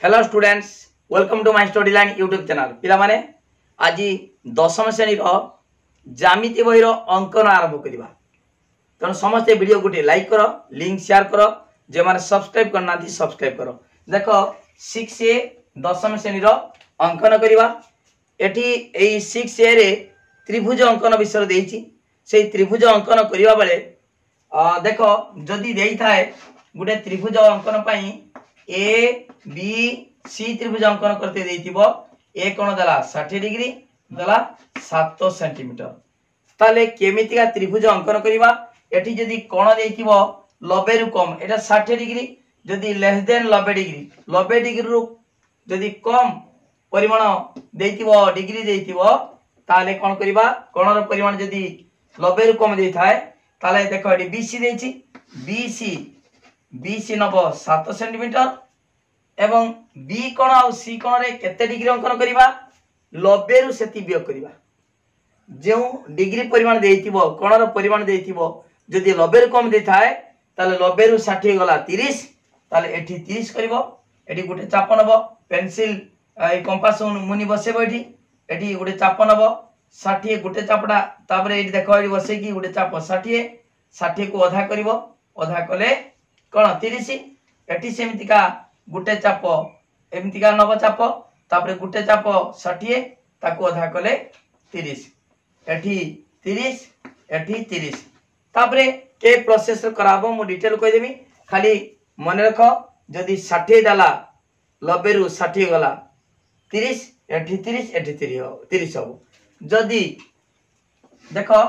Hello students, welcome to my study line YouTube channel. पिला माने आज दशम श्रेणी ज्यामिति बही अंकन आरंभ करवा। तेणु समस्ते वीडियो गोटे लाइक कर, लिंक शेयर कर, जे माने सब्सक्राइब करना सब्सक्राइब कर। देख 6A दशम श्रेणी अंकन करवा। एठी एई 6A रे त्रिभुज अंकन विषय देइछि। से त्रिभुज अंकन करबा बेले देख जदि देई थाए गोटे त्रिभुज अंकन पई ए बी सी त्रिभुज अंकन करते देइथिबो। ए कोण दला 60 डिग्री दला 7 सेंटीमीटर। ताले केमितिका त्रिभुज अंकन करबा। एठी जदि कोण देइथिबो 90 रु कम, एटा 60 डिग्री। जदि लेस देन 90 डिग्री, 90 डिग्री रु जदि कम परिमाण देइथिबो, डिग्री देइथिबो, ताले कोण करबा, कोणर परिमाण जदि 90 रु कम देइ थाए ताले देखो एठी बीसी देइछि। बीसी नबो 7 सेंटीमीटर एवं बी कोण आ सी कोण रे केते डिग्री अंकन करबा, 90 रु सेति वियोग करबा। जे डिग्री परिमाण देइथिबो, कोणर परिमाण देइथिबो, जदि 90 रु कम देइ थाए ताले 90 रु 60 गला 30, ताले एठी 30 करबो। एठी गुटे चाप नबो, पेंसिल ए कंपास मुनि बसेबो। एठी गुटे चाप नबो 60, गुटे चापडा तापरे एठी देखो एठी बसे की गुटे चाप 60 को आधा करबो। आधा कले कोण 30। एठी सेमितिका गुटे चाप एमितिका नव चाप, तापरे गुटे चाप 60 ताको आधा कले 30। एठी 30 एठी 30। तापरे के प्रोसेस कराबो मु डिटेल कहि देबी। खाली मन रख, जदि 60 दाला 90 रु 60 गला 30, एठी 30 एठी 30 हो। जदि देखो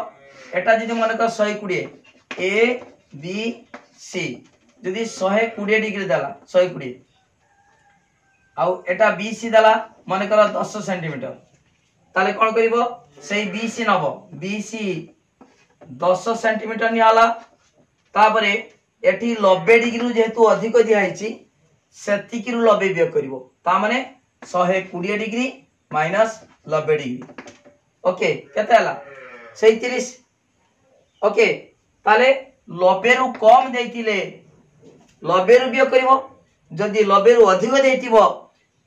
एटा जदि मन कर 120 ए बी सी, जदि 120 डिग्री दाला 120 आउ एटा बीसी दाला मन कर 10 सेंटीमीटर, ताले कोन करिवो सेई बीसी नबो। बीसी 10 सेंटीमीटर नियाला। तापरे एठी 90 डिग्री जेहेतु अधिक दिया हिची सेति किरु 90 वियोग करिवो। ता माने 120 डिग्री माइनस 90 डिग्री। ओके, केते हला 37। ओके, ताले 90 रु कम देइतिले 90 रु वियोग करिवो। जदि 90 रु अधिक देइतिबो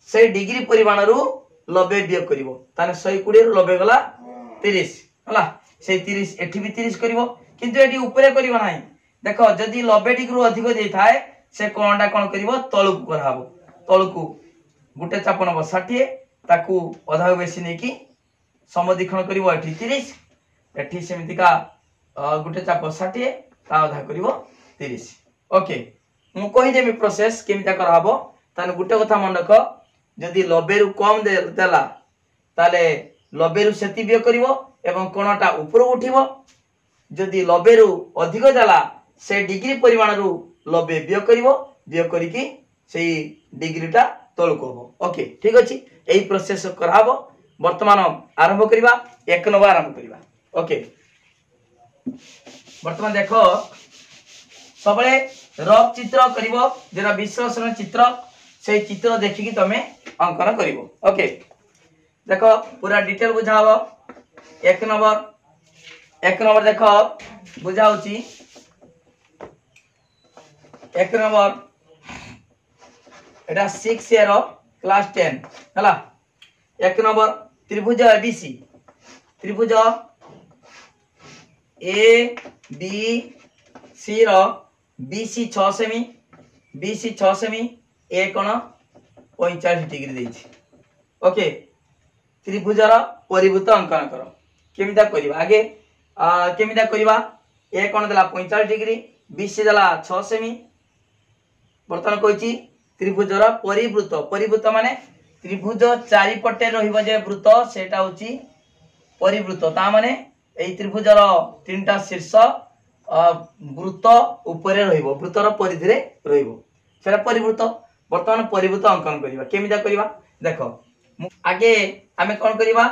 से डिग्री परिमाण रु 90 वियोग करिवो। ताने 120 रु 90 गला 30 हला। से 30 एठी भी 30 करिवो, किंतु एठी ऊपरे करिवो नाही। देखो जदि 90 डिग्री रु अधिक देइ थाए से कोणटा कोन करिवो तळुक कराबो। तळुकु गुटे चाप नबो 60 ताकू आधा बेसी नै की समदिखण करिवो। एठी 30, एठी सेमितिका गुटे चाप 60 ता आधा करिवो 30। ओके, मु कहि देबी प्रोसेस केमिता कराबो। ताने गुटे कथा मन रख, जदि 90 रु कम देला ताले 90 रु सेति वियोग करिवो एवं कोणटा ऊपर उठिवो। जदि 90 रु अधिक देला से डिग्री परिमाण रु 90 वियोग करिवो। वियोग करिकी सेई डिग्रीटा तळुक होबो। ओके, ठीक अछि। एई प्रोसेस कराबो। वर्तमान आरंभ करिवा। 1 नंबर आरंभ करिवा। ओके, वर्तमान देखो सबले रफ चित्र करिवो, जेरा विश्लेषण चित्र, से चित्र देखिकी तमे अंकन करिवो। ओके, देखो पूरा डिटेल बुझाओ। 1 नंबर देखो बुझाउची। 1 नंबर एटा 6A रो क्लास 10 हला। 1 नंबर त्रिभुज एबीसी। त्रिभुज ए बी सी रो बीसी 6 सेमी, बीसी 6 सेमी, ए कोण 45 डिग्री देइछि। ओके, त्रिभुजर परिभूत अंकन करो। केमिता करिवा आगे केमिता करिवा। ए कोण देला 45 डिग्री, बीसी देला 6 सेमी। वर्तमान कहिछि त्रिभुजर परिवृत्त। परिवृत्त माने त्रिभुज चारि पटे रहिबो जे वृत्त, सेटा होछि परिवृत्त। ता माने एई त्रिभुजर तीनटा शीर्ष वृत्त ऊपरे रहिबो, वृत्तर परिधि रे रहिबो, सेटा परिवृत्त। वर्तमान परिवृत्त अंकन करिवा। केमिता करिवा देखो। आगे आमे कोन करिवा,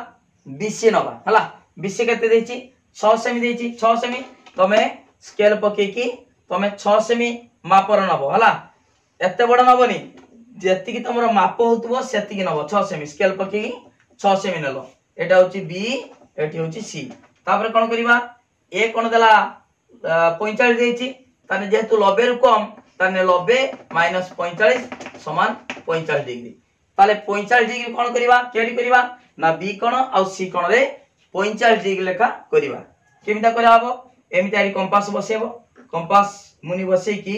बीसी नबा हला। बीसी केते देछि 6 सेमी देछि। 6 सेमी तमे स्केल पके की तमे 6 सेमी मापर नबो हला। एते बड़ नबोनी, जेति की तमरो माप होतबो सेति की नबो। 6 सेमी स्केल पके की 6 सेमी नलो। एटा होछि बी, एटी होछि सी। तापर कोन करिवा, ए कोन देला 45 देछि, ताने जेहेतु 90 रु कम ताने 90 - 45 = 45 डिग्री ताले 45 डिग्री कोन करबा केडी करबा ना बी कोण आ सी कोण रे 45 डिग्री लेखा करबा केमिता करा हबो एमिता आरी कंपास बसेबो कंपास मुनि बसे की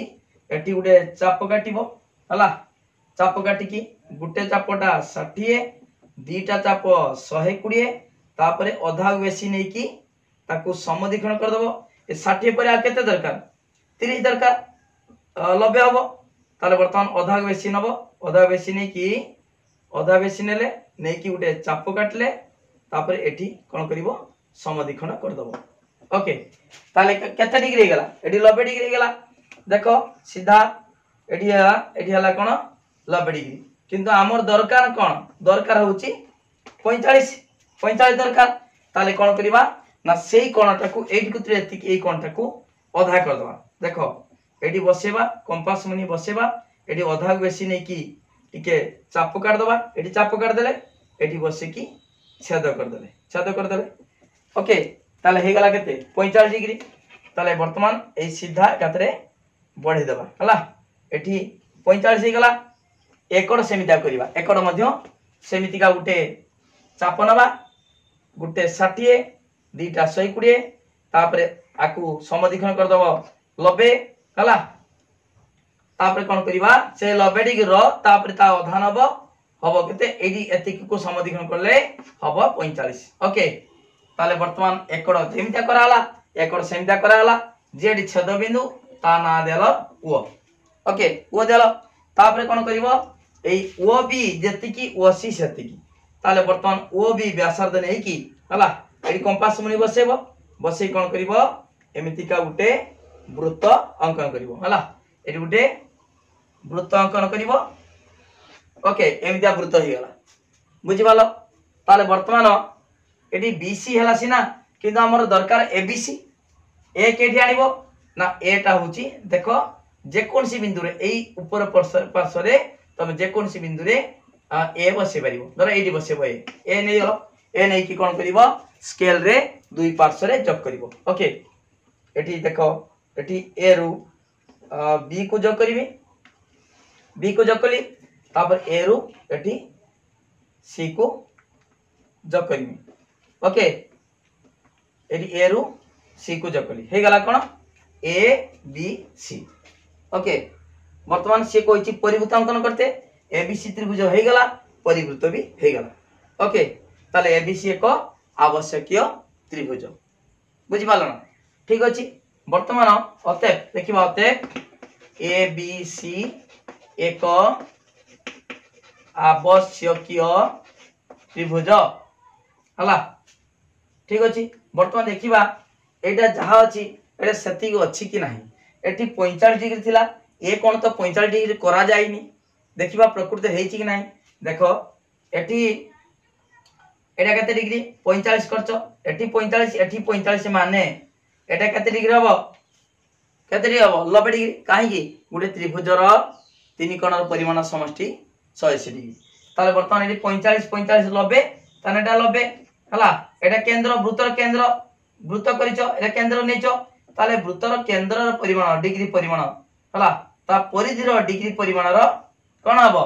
एटी गुटे चाप काटिबो हला चाप काटी की गुटे चापटा 60 दीटा चाप 120 तापरे अधा बेसी नै की ताकू समधिखण कर दबो ए 60 पर आ केते दरकार 30 दरकार 90 हबो ताले वर्तमान अधा बेसी नबो अधा बेसी नै की अधा बेसी नेले नै की गुटे चाप काटले तापरे एठी कोन करिवो समधिखण कर दबो ओके ताले केते डिग्री गेला एठी 90 डिग्री गेला देखो सीधा एठी हला कोन 90 डिग्री किंतु हमर दरकार कोन दरकार होची 45 दरकार ताले कोन करिबा ना सेही कोणटा को एठी कुतरे एतिक एई कोणटा को अधा कर दबा देखो एठी बसेबा कंपास मुनि बसेबा एठी अधा बेसी नै की टिके चाप काट दबा एठी चाप काट देले एठी बसे की छेद कर देले ओके ताले हे गला केते 45 डिग्री ताले वर्तमान ए सीधा कातरे बढ़ी दबा हला एठी 45 हे गला एकड़ सेमिता करबा एकड़ मध्य सेमितिका गुटे चाप नबा गुटे 60 दीटा 120 तापरे आकू समधिखण कर दबो 90 हला तापरे कोन करबा से 90 डिग्री रो तापरे ता अधा नबो हबो केते एडी एतिक को समधिखण करले हबो 45 ओके ताले वर्तमान एकड़ सेमिता कराला एकड़ सेमिता कराला जेडी छेद बिंदु ता ना देलो ओ ओके ओ देलो तापरे कोन करबो एई ओ बी जेतिकी ओ सी सेतिकी ताले वर्तमान ओ बी व्यासार्ध नै की हला एडी कंपास मुनि बसेबो बसे कोन करबो एमितिका गुटे वृत्त अंकन करबो हला एडी गुटे वृत्त अंकन करबो ओके एमितिया वृत्त हे गला बुझि पालो ताले वर्तमान एडी बीसी हला सिना किंतु हमर दरकार एबीसी ए केठी आनिबो ना एटा होची देखो जे कोनसी बिंदु रे एई ऊपर पार्श्व रे तमे जे कोनसी बिंदु रे ए बसे परिबो धर एडी बसेबो ए नै गलो ए नै की कोन करबो स्केल रे दुई पार्श्व रे जोग करबो ओके एठी देखो एठी ए रु बी को जोग करबी बी को जोग कली तापर ए रु एठी सी को जोग करबी ओके एठी ए रु सी को जोग कली हे गला कोन ए बी सी ओके वर्तमान से कोइची परिवृत्त अंकन करते एबीसी त्रिभुज हे गला परिवृत्त भी हे गला ओके ताले एबीसी एक आवश्यकीय त्रिभुज बुझि पालो ना ठीक अछि वर्तमान अतएव देखिबा अतएव एबीसी एक आवश्यकीय त्रिभुज हला ठीक अछि वर्तमान देखिबा एटा जहा अछि एटा सेति अछि कि नाही एटी 45 डिग्री थिला ए कोन तो 45 डिग्री करा जायनी देखिबा प्रकृति हेछि कि नाही देखो एटी एटा कते डिग्री 45 करछ एटी 45 माने एटा कते डिग्री हबो कते डिग्री हबो 90 डिग्री काहे कि गुटे त्रिभुजर तीन कोणर परिमाण समष्टि 180 डिग्री ताले वर्तमान एटी 45 90 ताने एटा 90 हला एटा केंद्र वृत्तर केंद्र वृत्त करिचो एटा केंद्र नेचो ताले वृत्तर केंद्रर परिमाण डिग्री परिमाण हला ता परिधिर डिग्री परिमाणर कोन हबो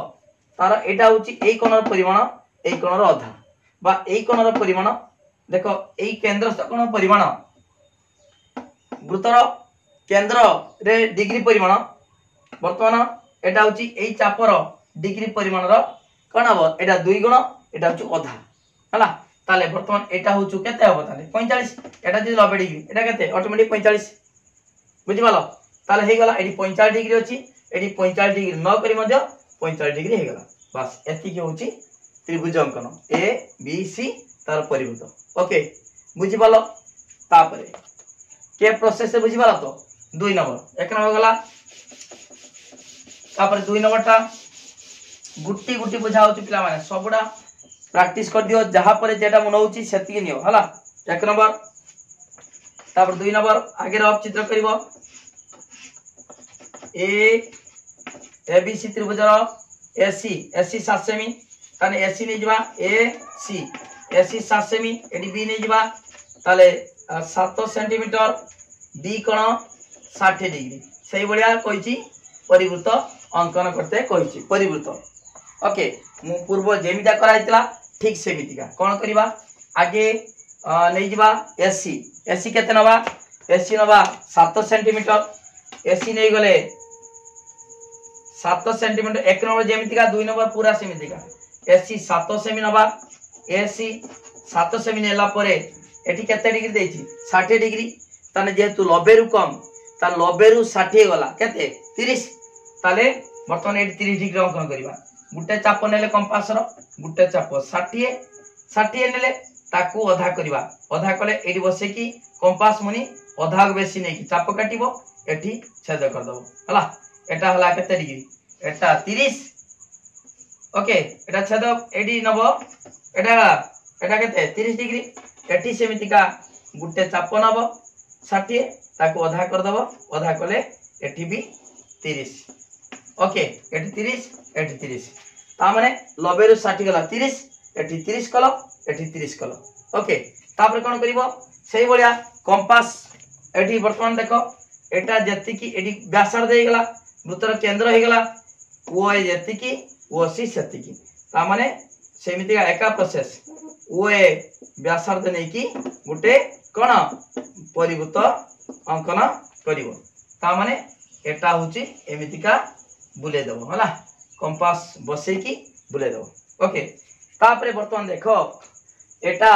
तार एटा होची ए कोणर परिमाण ए कोणर आधा बा ए कोणर परिमाण देखो ए केंद्रस्थ कोण परिमाण वृत्तर केंद्र रे डिग्री परिमाण वर्तमान एटा होची ए चापर डिग्री परिमाणर कोन हबो एटा 2 गुण एटा होची आधा हला ताले वर्तमान एटा होचु केते हबो ताले 45 एटा जे 90 डिग्री एटा केते ऑटोमेटिक 45 बुझि पालो ताले हे गला एडी 45 डिग्री अछि एडी 45 डिग्री न करी मध्य 45 डिग्री हे गला बस एति के होची त्रिभुज अंकन ए बी सी तार परिवृत्त ओके बुझि पालो तापरे के प्रोसेस से बुझि पालो तो 2 नंबर 1 नंबर गला तापरे 2 नंबर ता गुट्टी गुट्टी बुझाउ छु पिला माने सबडा प्रैक्टिस कर दियो जहां पर जेटा मन होची सेति नियो हला 1 नंबर तापर 2 नंबर आगे रफ चित्र करिवो ए बी सी त्रिभुजर एसी 7 सेमी ताने एसी नै जिबा एसी 7 सेमी एडी बी नै जिबा ताले 7 सेंटीमीटर बी कोण 60 डिग्री सेही बलिया कहिची परिवृत्त अंकन करते कहिची परिवृत्त ओके मु पूर्व जेमिता कराइतला ठीक सेमितिका कोन करबा आगे नै जिबा एसी एसी केते नबा एसी नबा 7 सेंटीमीटर एसी नै गले 7 सेंटीमीटर एक नंबर जेमितिका 2 नंबर पूरा सेमितिका एसी 7 सेमी नबा एसी 7 सेमी नेला परे एठी केते डिग्री देछि 60 डिग्री ताने जेतु 90 रु कम ता 90 रु 60 गला केते 30 ताले वर्तमान एठी 30 डिग्री अंकन करबा गुटे चाप नेले कंपास रो गुटे चाप 60 60 नेले ताकू अधा करबा अधा कले एठी बसे की कंपास मुनि अधा बेसी नै की चाप काटिबो एठी छेद कर दबो हला एटा हला केते डिग्री एटा 30 ओके एटा छेद एडी नबो एटा एटा केते 30 डिग्री एठी सेमितिका गुटे चाप नबो 60 ताकू अधा कर दबो अधा कले एठी भी 30 ओके एठी 30 एठी 30 ता माने 90 रु 60 गला 30 एठी 30 कलो एठी 30 कलो ओके तापर कोन करिवो सेही बलिया कंपास एठी वर्तमान देखो एटा जति की एठी व्यासार्ध दे गला वृत्तर केंद्र हे गला ओ ए जति की ओ सी सति की ता माने सेमिति एका प्रोसेस ओ ए व्यासार्ध नै की गुटे कोन परिवृत्त अंकन करिवो ता माने एटा होची एमितिका बुले दबो हला कंपास बसे की बुले दबो ओके तापरे वर्तमान देखो एटा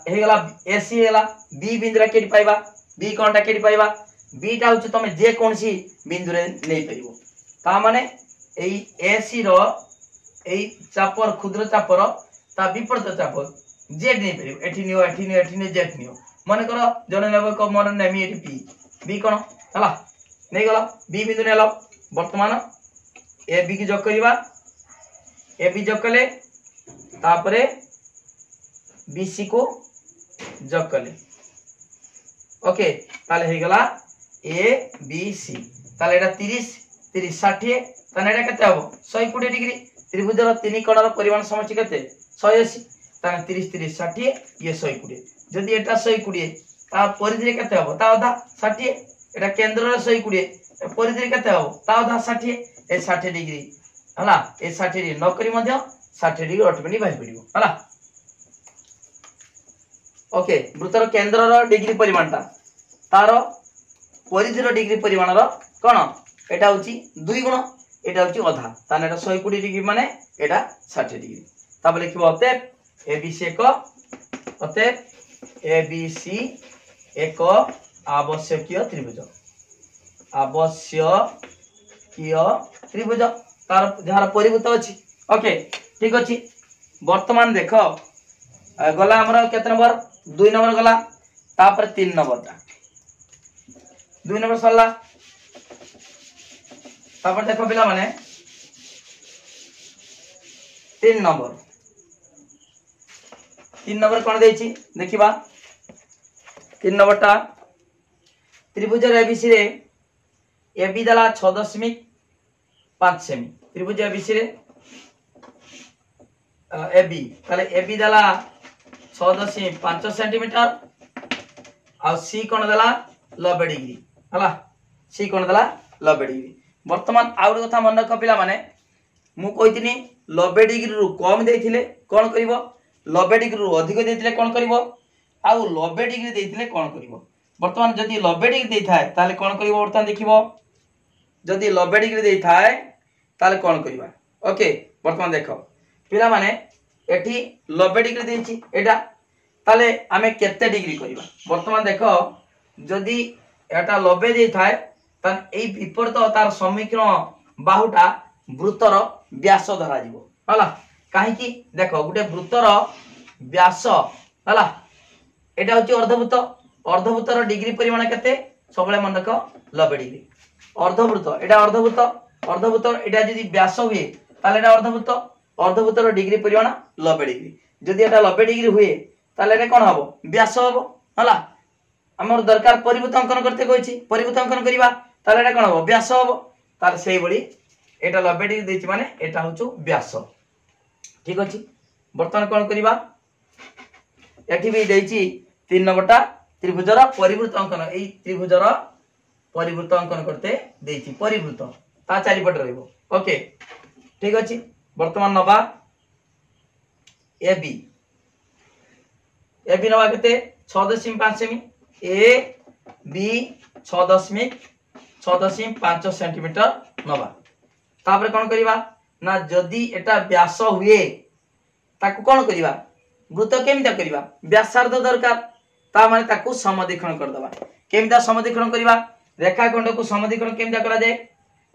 हे गला एसी हेला बी बिंदु रा केडी पाइबा बी कोनटा केडी पाइबा बी टा होची तमे जे कोनसी बिंदु रे नै परिबो ता माने एई एसी रो एई चापर क्षुद्र चापर ता विपरीत चापर जेड नै परिबो एठी नियो एठी नियो एठी नियो जेड नियो माने करो जने नेबो को मन नेमी एठी पी बी कोन हला नै गला बी बिंदु नेलो वर्तमान ए बी की जोग करिबा ए बी जोग कले तापरे बीसी को जोग कले ओके ताले हे गला ए बी सी ताले एटा 30 30 60 ताने एटा केते हबो 120 डिग्री त्रिभुज रो तीन कोण रो परिमाण समष्टि केते 180 ताने 30 30 60 ये 120 जदी एटा 120 ता परिधि केते हबो ता आधा 60 एटा केंद्र रो 120 परिधि केते हबो ता आधा 60 ए 60 डिग्री हला ए 60 डिग्री न करी मध्य 60 डिग्री ऑटोमेटिक बाहि पड़िबो हला ओके वृत्तर केंद्र रो डिग्री परिमाणटा तारो परिधि रो डिग्री परिमाण रो कोन एटा होची 2 गुण एटा होची आधा ताने एटा 120 डिग्री माने एटा 60 डिग्री तब लिखिबो अतएव एबीसी एक आवश्यकीय त्रिभुज तार जहार परिभूत अछि ओके ठीक अछि वर्तमान देखो गला हमर केते नंबर 2 नंबर गला तापर 3 नंबर ता 2 नंबर सरला तापर देखो पिला माने 3 नंबर कोन देछि देखिबा 3 नंबर ता त्रिभुज एबीसी रे एबी दला 6.5 सेमी त्रिभुज एबीसी रे एबी ताले एबी दला 6.5 सेंटीमीटर आ सी कोन दला 90 डिग्री हला सी कोन दला 90 डिग्री वर्तमान आउट कथा मन रख पिला माने मु कहितनी 90 डिग्री रु कम देथिले कोन करिवो 90 डिग्री रु अधिक देथिले कोन करिवो आ 90 डिग्री देथिले कोन करिवो वर्तमान जदी 90 डिग्री देई थाए ताले कोन करिवो वर्तमान देखिवो जदी 90 डिग्री देई थाए ताले कोन करिवा ओके वर्तमान देखो पिला माने एठी 90 डिग्री देछि एटा ताले आमे केते डिग्री करिवा वर्तमान देखो जदी एटा 90 देई थाए तन एई विपरीत तार समीकरण बाहुटा वृत्तर व्यास धरा जिवो हला काहे कि देखो गुटे वृत्तर व्यास हला एटा होची अर्धवृत्तर डिग्री परिमाण केते सबले मन रखो 90 डिग्री अर्धवृत्त एटा जदी व्यास हुए ताले एटा अर्धवृत्तर डिग्री परिमाण 90 डिग्री जदी एटा 90 डिग्री हुए ताले एटा कोन हबो व्यास हबो हला हमर दरकार परिवृत्त अंकन करते कहिछि परिवृत्त अंकन करिवा ताले एटा कोन हबो व्यास हबो ताले सेही बडी एटा 90 डिग्री देछि माने एटा होचो व्यास ठीक अछि वर्तमान कोन करिवा एठी भी देछि 3 नंबरटा त्रिभुजर परिवृत्त अंकन एई त्रिभुजर परिवृत्त अंकन करते देछि परिवृत्त ता चारि पट रहइबो ओके ठीक अछि वर्तमान नवा ए बी नवा केते 6.5 सेमी ए बी 6.5 सेंटीमीटर नवा तापर कोन करिवा ना जदी एटा व्यास हुए ताकू कोन करिवा वृत्त केमिता करिवा व्यासार्ध दरकार ता माने ताकू समद्विखंड कर दबा केमिता समद्विखंड करिवा रेखाखंड को समद्विखंड केमिता करा जाय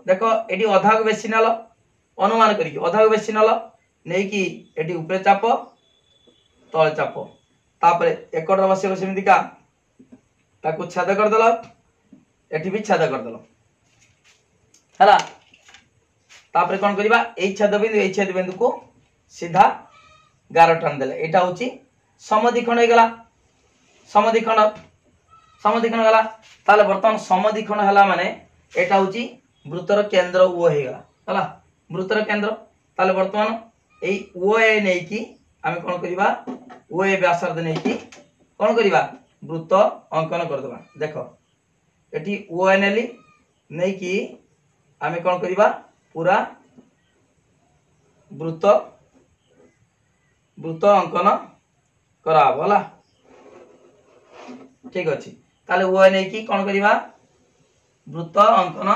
देखो एटी अधा को बेसी नल अनुमान करिकि अधा को बेसी नल नै कि एटी ऊपर चाप तळे चाप तापर एकड़ बसे सेमिति का ताकू छेद कर दल एटी भी छेद कर दल हला तापर कोन करिवा ए छेद बिंदु को सीधा गार टान देले एटा होची समद्विखंड हे गला समद्विखंड गला ताले वर्तमान समद्विखंड हला माने एटा होची वृत्तर केंद्र ओ हे गला हला वृत्तर केंद्र ताले वर्तमान एई ओ ए नै कि आमे कोन करिवा ओ ए व्यासार्ध नै कि कोन करिवा वृत्त अंकन कर दबा देखो एटी ओ ए नेली नै कि आमे कोन करिवा पूरा वृत्त अंकन करा होला ठीक अछि ताले ओ नै कि कोन करिवा वृत्त अंकन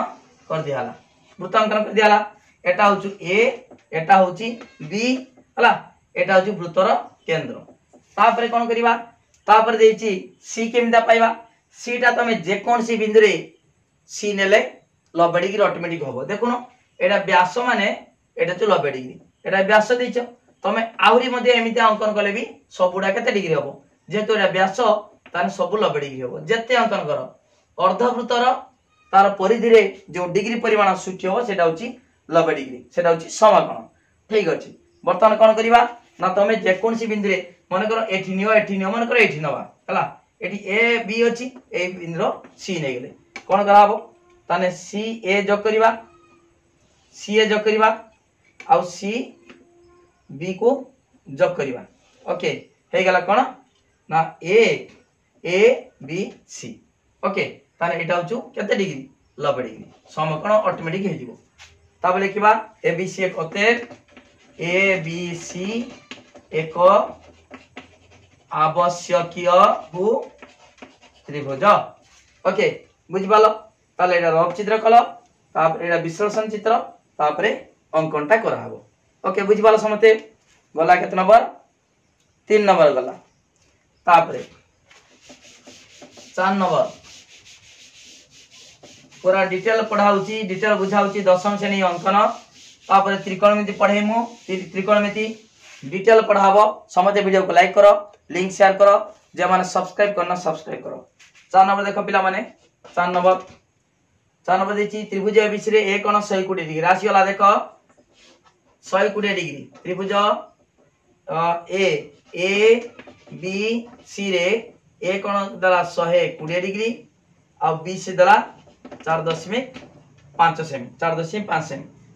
कर दियाला वृत्त अंकन कर दियाला एटा होचु ए एटा होची बी हला एटा होचु वृत्तर केंद्र तापर कोन करिवा तापर देछि सी केमिदा पाइबा सी टा तमे जे कोन सी बिंदु रे सी नेले 90 डिग्री ऑटोमेटिक होबो देखुनो एटा व्यास माने एटा छु 90 डिग्री एटा व्यास दैछ तमे आहुरी मध्ये एमिति अंकन कले भी सबुडा केते डिग्री होबो जेतो एटा व्यास ताने सब 90 डिग्री होबो जेते अंकन करो अर्धवृत्तर तार परिधि रे जो डिग्री परिमाण सूची हो सेटा होची 90 डिग्री सेटा होची समकोण ठीक अछि वर्तमान कोन करिवा ना तमे जे कोनसी बिंदु रे मन करो एठी नियो मन करो एठी नवा हला एठी ए बी अछि ए बिंदु सी नै गेले कोन कराबो ताने सी ए जो करिवा आउ सी बी को जो करिवा ओके हे गेला कोन ना ए बी सी ओके ताने एटा होचु केते डिग्री 90 डिग्री समकोण ऑटोमेटिक हे जिवो ताबे लिखिबा ए बी सी एक अतेक ए बी सी एक आवश्यकीय भू त्रिभुज ओके बुझि पालो ताले एटा रफ चित्र कलो तापर एटा विश्लेषण चित्र तापर अंकनटा करा हबो ओके बुझि पालो समते गला केते नंबर 3 नंबर गला तापर 4 नंबर पूरा डिटेल पढ़ाउची डिटेल बुझाउची दशम श्रेणी अंकन तापर त्रिकोणमिति पढ़ेमु त्रिकोणमिति डिटेल पढ़ाबो समते वीडियो को लाइक करो लिंक शेयर करो जे माने सब्सक्राइब करना सब्सक्राइब करो 4 नंबर देखो पिला माने 4 नंबर देची त्रिभुज एबीसी रे एक कोण 120 डिग्री राशि वाला देखो 120 डिग्री त्रिभुज ए बी सी रे ए कोण द्वारा 120 डिग्री और बी सी द्वारा 4.5 सेमी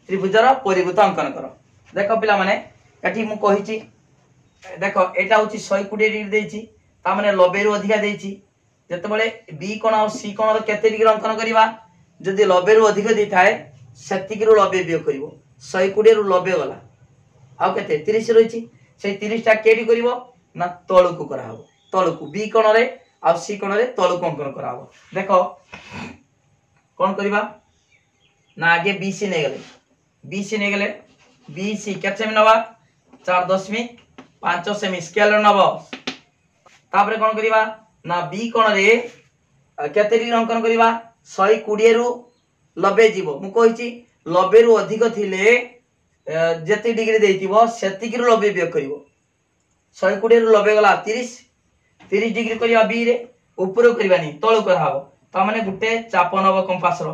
त्रिभुजर परिभूत अंकन करो देखो पिला माने एठी मु कहिची देखो एटा होची 120 डिग्री देची ता माने 90 रु अधिका देची जते बेले बी कोण और सी कोण रो केते डिग्री अंकन करिवा जदी 90 रु अधिक दी थाए सेति रु 90 बियोग करिवो 120 रु 90 गला आ केते 30 रहिची से 30 टा केडी करिवो ना तळु को करा हबो तळु को बी कोण रे आ सी कोण रे तळु को अंकन करा हबो देखो कोन करिवा ना आगे बीसी नै गेले बीसी केते सेमी नवा 4.5 सेमी स्केल नबो तापरे कोन करिवा ना बी कोन रे केते डिग्री अंकन करिवा 120 रु 90 जीवो मु कहिची 90 रु अधिक थिले जेते डिग्री देइतिबो सेति रु 90 बियोग करिवो 120 रु 90 गला 30 डिग्री करिवा बी रे ऊपर करिवानी तळु करहाबो ता माने गुटे चाप नबो कंपास रो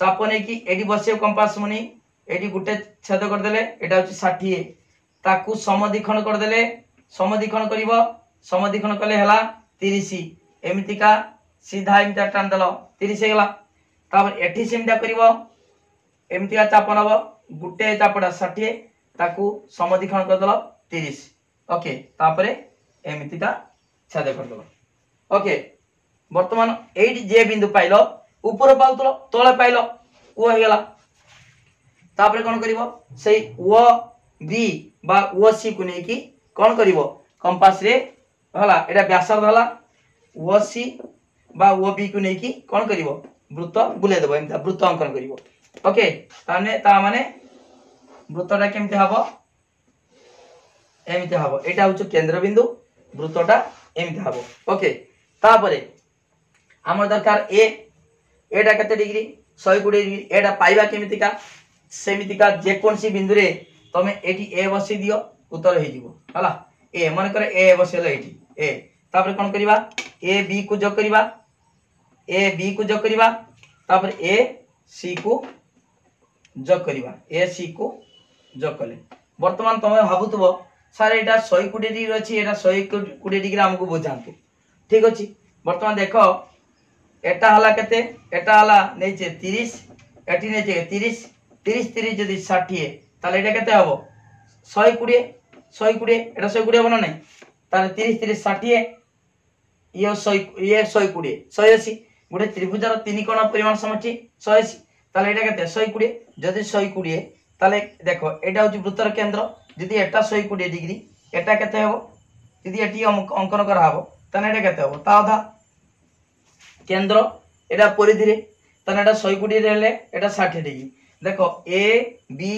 चाप नै कि एडी बसे कंपास मुनी एडी गुटे छेद कर देले एटा होची 60 ताकू समद्विखंड कर देले समद्विखंड करिवो समद्विखंड कले हला 30 एमितिका सीधा एमिता टान देलो 30 हेगला तापर एठी सेमिता करिवो एमितिका चाप नबो गुटे चापडा 60 ताकू समद्विखंड कर देलो 30 ओके तापरे एमितिका छेद कर देलो ओके वर्तमान 8 जे बिंदु पाइलो ऊपर पाउतलो तळे पाइलो ओ हेगला तापरे कोन करिवो सेई ओ बी बा ओ सी को नहीं कि कौन करिवो कंपास रे हला एटा व्यासार्ध हला ओ सी बा ओ बी को नहीं कि कौन करिवो वृत्त बुले देबो एमता वृत्त अंकन करिवो ओके ता माने वृत्तटा केमते हबो एमिते हबो एटा होछ केंद्र बिंदु वृत्तटा एमिते हबो ओके तापरे हमर दरकार ए एटा कते डिग्री 120 डिग्री एटा पाइबा केमितिका सेमितिका जे कोनसी बिंदु रे तमे एटी ए बसि दियो उत्तर हे जिवो हला ए मन करे ए बसेलो एटी ए तापर कोन करिवा ए बी को जोग करिवा ए बी को जोग करिवा तापर ए सी को जोग करिवा ए सी को जोग कले वर्तमान तमे भाबुतबो सर एटा 120 डिग्री अछि एटा 120 डिग्री हमको बुझांतु ठीक अछि वर्तमान देखो एटा हला केते एटा हला नेचे 30 एटी नेचे 30 30 30 जदी 60 ताले एटा केते हबो 120 एटा 120 बनो नै ताले 30 30 60 ये 120 180 गुटे त्रिभुजार तीन कोण परिमाण समष्टि 180 ताले एटा केते 120 जदी 120 ताले देखो एटा होची वृत्तर केंद्र जदी एटा 120 डिग्री एटा केते हबो जदी एटी अंकन करा हबो ताने एटा केते हबो ता आधा केंद्र एटा परिधि रे ताने एटा 120 रे ले एटा 60 डिग्री देखो ए बी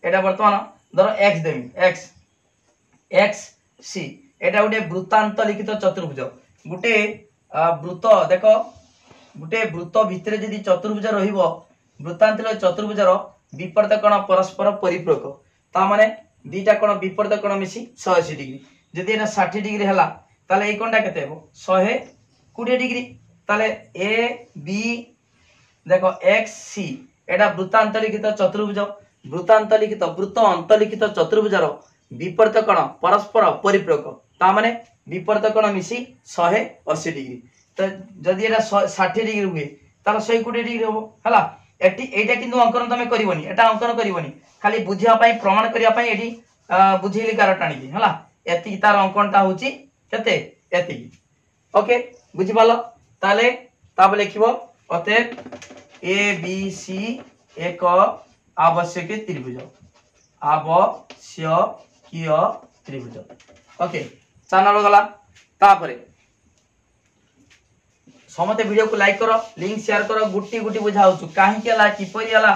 एटा वर्तमान धरो x देमी x x c एटा गुटे वृत्तांत लिखित चतुर्भुज गुटे वृत्त देखो गुटे वृत्त भितरे जदी चतुर्भुज रहिबो वृत्तांत चतुर्भुजर विपरीत कोण परस्पर परिपूरक ता माने दीटा कोण विपरीत कोण मिसी 180 डिग्री जदी एटा 60 डिग्री हला ताले ए कोणटा केते हेबो 120 डिग्री ताले ए बी देखो x c एटा वृत्तांत लिखित चतुर्भुज वृत्तांत लिखित वृत्त अंतलिखित चतुर्भुजर विपरीत कोण परस्पर परिपूरक ता माने विपरीत कोण मिसी 180 डिग्री तो जदी एटा 60 डिग्री हुए तार 120 डिग्री होबो हला एटी एटा किंतु अंकन तमे करिवोनी एटा अंकन करिवोनी खाली बुझिया पई प्रमाण करिया पई एटी बुझेली कार टाणी हला एति तार अंकनटा होची केते एति ओके बुझि पालो ताले ताब लिखिबो अतएव ए बी सी एक आवश्यक त्रिभुज आवश्यकीय त्रिभुज ओके चैनल गला तापरे समते वीडियो को लाइक करो लिंक शेयर करो गुटी गुटी बुझाउछु काहे केला कि परियाला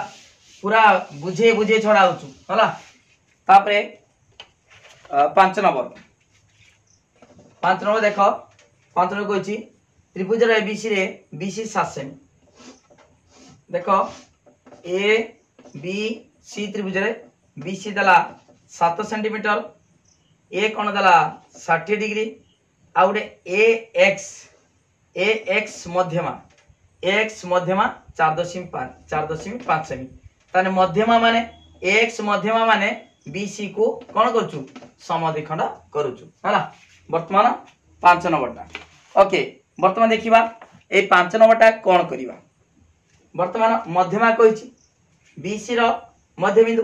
पूरा बुझे बुझे छडाउछु हला तापरे 5 नंबर देखो 5 नंबर कहछि त्रिभुज रे एबीसी रे बीसी 7 सेमी देखो ए बी सी त्रिभुज रे बीसी दला 7 सेंटीमीटर ए कोण दला 60 डिग्री आ उडे ए एक्स मध्यमा 4.5 सेमी ताने मध्यमा माने एक्स मध्यमा माने बीसी को कोन करछु समद्विखंड करूछु हला वर्तमान 5 नंबरटा ओके वर्तमान देखिबा ए 5 नंबरटा कोन करिबा वर्तमान मध्यमा कहिछि बीसी रो मध्य बिंदु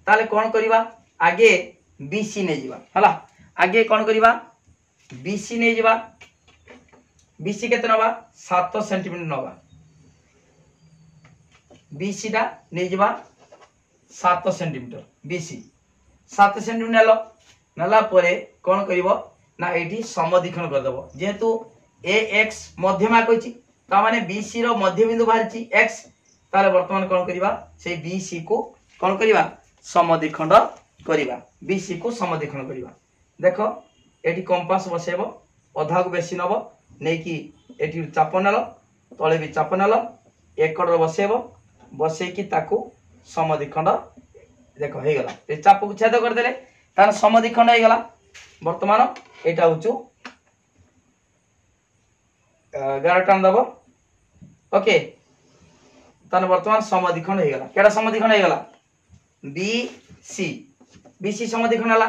ताले कोन करिबा आगे बीसी ने जिबा हला आगे कोन करिबा बीसी ने जिबा बीसी केते नबा 7 सेंटीमीटर नबा बीसी टा ने जिबा 7 सेंटीमीटर बीसी 7 सेंटीमीटर नेलो नला परे कोन करिवो ना एठी समद्विखंड कर देबो जेहेतु ए एक्स मध्यमा कहिछि ता माने बीसी रो मध्य बिंदु बाहरछि एक्स ताले वर्तमान कोन करिबा से बीसी को कोन करिबा समद्विखंड करिबा बीसी को समद्विखंड करिबा देखो एठी कंपास बसेबो अधा को बेसी नबो नै कि एठी चाप नेलो तळे भी चाप नेलो एकड़ रो बसेबो बसे कि ताकू समद्विखंड देखो हे गला ए चाप को छेद कर देले तार समद्विखंड हे गला वर्तमान एटा होचु 11 टन दबो ओके तार वर्तमान समद्विखंड हे गला केडा समद्विखंड हे गला बीसी समद्विखंड हला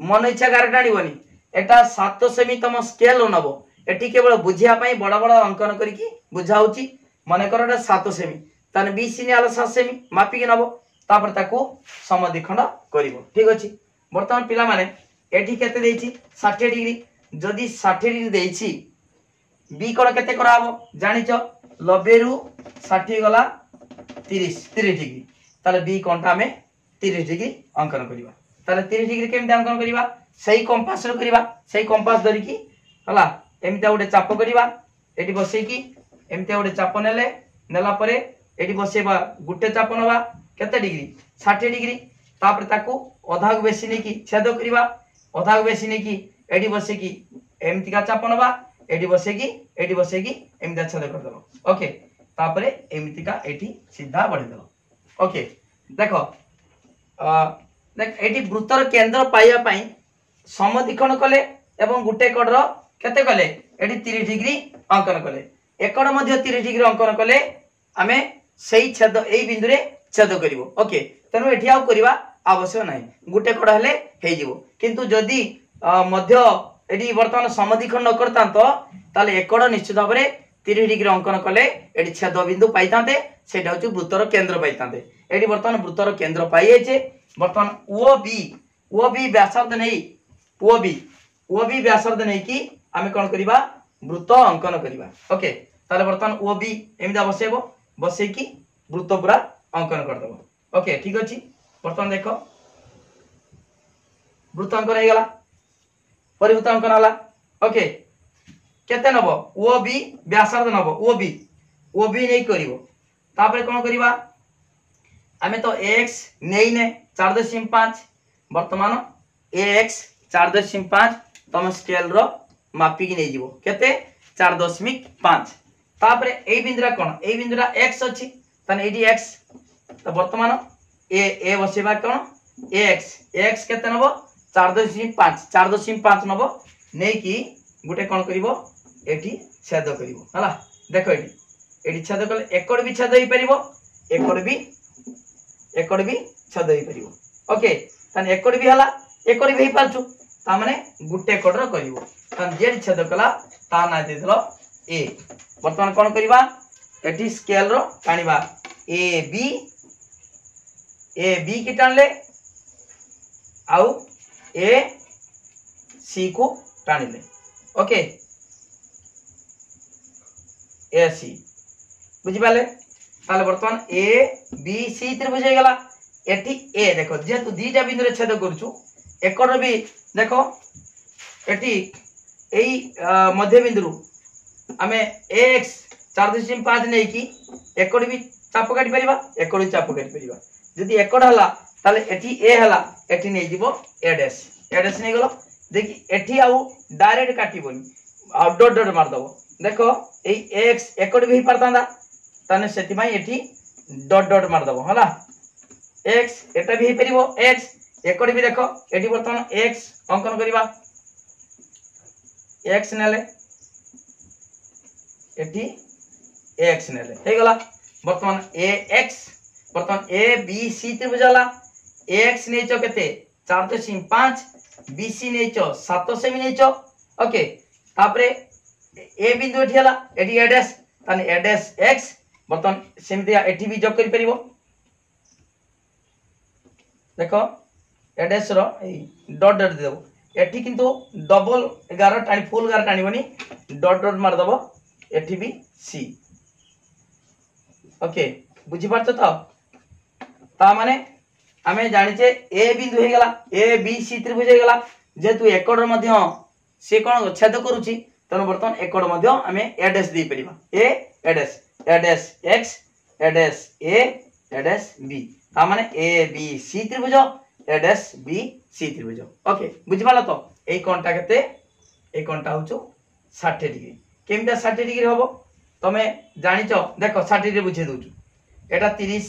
मन इच्छा गार टाणीबनी एटा 7 सेमी तम स्केल नबो एटी केवल बुझिया पई बड़ बड़ अंकन करिकी बुझाउची माने कर एटा 7 सेमी ताने बीसी ने आला 7 सेमी मापी के नबो तापर ताकू समद्विखंड करिवो ठीक अछि वर्तमान पिला माने एठी केते देछि 60 डिग्री जदी 60 डिग्री देछि बी कोण केते कराबो जानिचो 90 रु 60 गला 30 डिग्री ताले बी कोणटा हमें 30 डिग्री अंकन करवा ताले 30 डिग्री केमते अंकन करवा सही कंपास रो करवा सही कंपास धरि की हला एमिता गोटे चाप करवा एटी बसई की एमिता गोटे चाप नेले नेला परे एटी बसेबा गुटे चाप नवा केते डिग्री 60 डिग्री तापर ताकू अधा को बेसी नै की छेद करवा अधा को बेसी नै की एटी बसे की एमिति का चाप नवा एटी बसे की एमिता छेद कर दलो ओके तापर एमिति का एटी सीधा बढ़े दलो ओके देखो देख एटी वृत्तर केंद्र पाइया पई समद्विखंड कले एवं गुटे कड़र केते कले एटी 30 डिग्री अंकन कले एकड़ मध्ये 30 डिग्री अंकन कले आमे सही छेद एई बिंदु रे छेद करिवो ओके तनु एठी आउ करिवा आवश्यक नाही गुटे कड़ हेले हे जिवो किंतु जदी मध्य एटी वर्तमान समद्विखंड न करता तो ताले एकड़ निश्चित भाव रे 30 डिग्री अंकन कले एटी छेद बिंदु पाइतांते सेटा होची वृत्तर केंद्र पाइतांते एटी वर्तमान वृत्तर केंद्र पाइ जायचे वर्तमान ओ बी व्यासार्ध नै ओ बी व्यासार्ध नै की आमे कोन करिबा वृत्त अंकन करिबा ओके ताले वर्तमान ओ बी एमिदा बसेबो बसे की वृत्त पूरा अंकन कर दबो ओके ठीक अछि वर्तमान देखो वृत्त अंकन हे गला परिवृत्त अंकन हला ओके केते नबो ओ बी व्यासार्ध नबो ओ बी नै करिवो तापर कोन करिबा आमे तो x नै ने 4.5 वर्तमान x 4.5 तम स्केल रो मापी की नै जीवो केते 4.5 तापर ए बिंदुरा कोन ए बिंदुरा x अछि तने एडी x तो वर्तमान ए बसेबा कोन x केते नबो 4.5 नबो नै की गुटे कोन करिवो एठी छेद करिवो हला देखो एठी छेद कले एकड़ भी छेद होई परिवो एकड़ भी छेद होई परिवो ओके तने एकड़ भी हला एकड़ भी हेई पारछु ता माने गुटे एकड़ करिवो तन जे छेद कला ता ना देदलो ए वर्तमान कोन करिवा एठी स्केल रो टाणीबा ए बी की टाणले आउ ए सी को टाणीले ओके ए सी बुझी पाले ताले वर्तमान ए बी सी त्रिभुज हे गला एठी ए देखो जेतु दीटा बिंदु रे छेद करछु एकड़ भी देखो एठी एई मध्य बिंदु आमे x 4.5 नै की एकड़ भी चाप काटी परिबा एकड़ भी चाप काटी परिबा जदी एकड़ हला ताले एठी ए हला एठी नै दिबो ए डैश नै गलो देखि एठी आउ डायरेक्ट काटिबोनी आ डॉट डॉट मार दबो देखो ए x एकड़ भी परतांदा ताने सेति माई एठी डॉट डॉट मार दबो हला x एटा भी हे परिबो x एकड़ भी देखो एठी वर्तमान x अंकन करिबा x नेले एठी x नेले हे गला वर्तमान वर्तमान ए बी सी त्रिभुज हला x नेचो केते 4.5 BC नेचो 7 सेमी नेचो ओके तापरे ए बिंदु एठी हला एठी ए डैश ताने ए डैश x वर्तमान सेमितिया एठी भी जोग करि परिबो देखो ए डैश रो डॉट डॉट दे देबो एठी किंतु डबल 11 टाणी फुल 11 टाणी बनी डॉट डॉट मार दबो एठी भी सी ओके बुझी पारछो तो ता माने आमे जानिचे ए बिंदु हे गला ए बी सी त्रिभुज हे गला जेतु एकड़ मध्य से कोन छेद करूची तनो वर्तमान एकड़ मध्य आमे ए डैश दे परिबा ए डैश x ए डैश b ता माने ए बी सी त्रिभुज ए डैश बी सी त्रिभुज ओके बुझी पाला तो ए कोनटा केते ए कोनटा होचो 60 डिग्री केमता 60 डिग्री होबो तमे जानिचो देखो 60 डिग्री बुझे दोछु एटा 30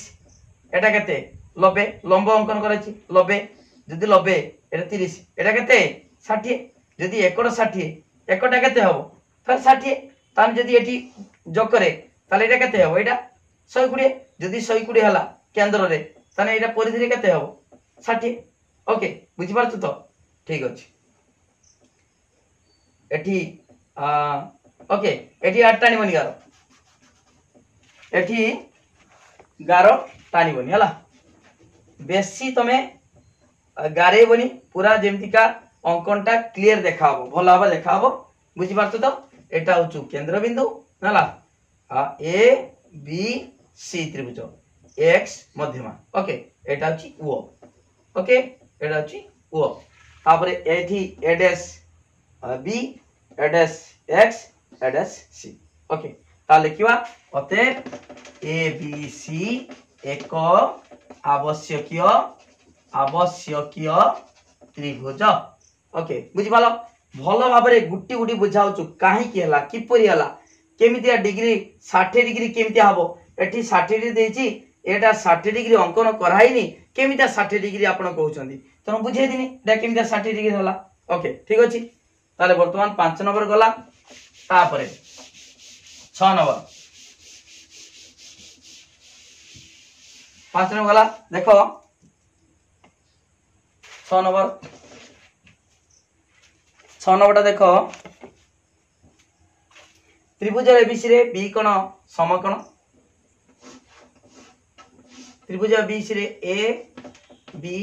एटा केते 90 लंब अंकन कराची 90 जदी 90 एटा 30 एटा केते 60 जदी एकड़ 60 एकटा केते होबो फिर 60 तान जदी एठी जोग करे ताले एटा केते होबो एटा 120 जदी 120 हला केंद्र रे ताने एटा परिधि रे केते होबो 60 ओके बुझी पारछ तो ठीक अछि एठी ओके एठी 8 टाणी बनी गारो एठी गारो टाणी बनी हला बेसी तमे गारे बनी पूरा जेमतिका अंकनटा क्लियर देखाबो भलो भाबे देखाबो बुझी पारछ तो एटा होचु केंद्र बिंदु हला ए बी सी त्रिभुज एक्स मध्यमा ओके एटा अछि ओ ओके एटा अछि ओ तापर एठी ए डैश बी ए डैश एक्स ए डैश सी ओके ता लिखिबा अतएव ए बी सी एक आवश्यकीय त्रिभुज ओके बुझि पालो भलो भाबरे गुटी गुटी बुझाउछु काहे की हला किपरि हला केमितिया डिग्री 60 डिग्री केमितिया हबो एठी 60 डिग्री देछि एटा 60 डिग्री अंकन कराइनी केमितिया 60 डिग्री आपण कहउछंदी तनो बुझे दिनी डा केमितिया 60 डिग्री हला ओके ठीक अछि ताले वर्तमान 5 नंबर गला तापरे 6 नंबर 5 नंबर गला देखो 6 नंबरटा देखो त्रिभुज एबीसी रे बी कोण समकोण त्रिभुज एबीसी रे ए बी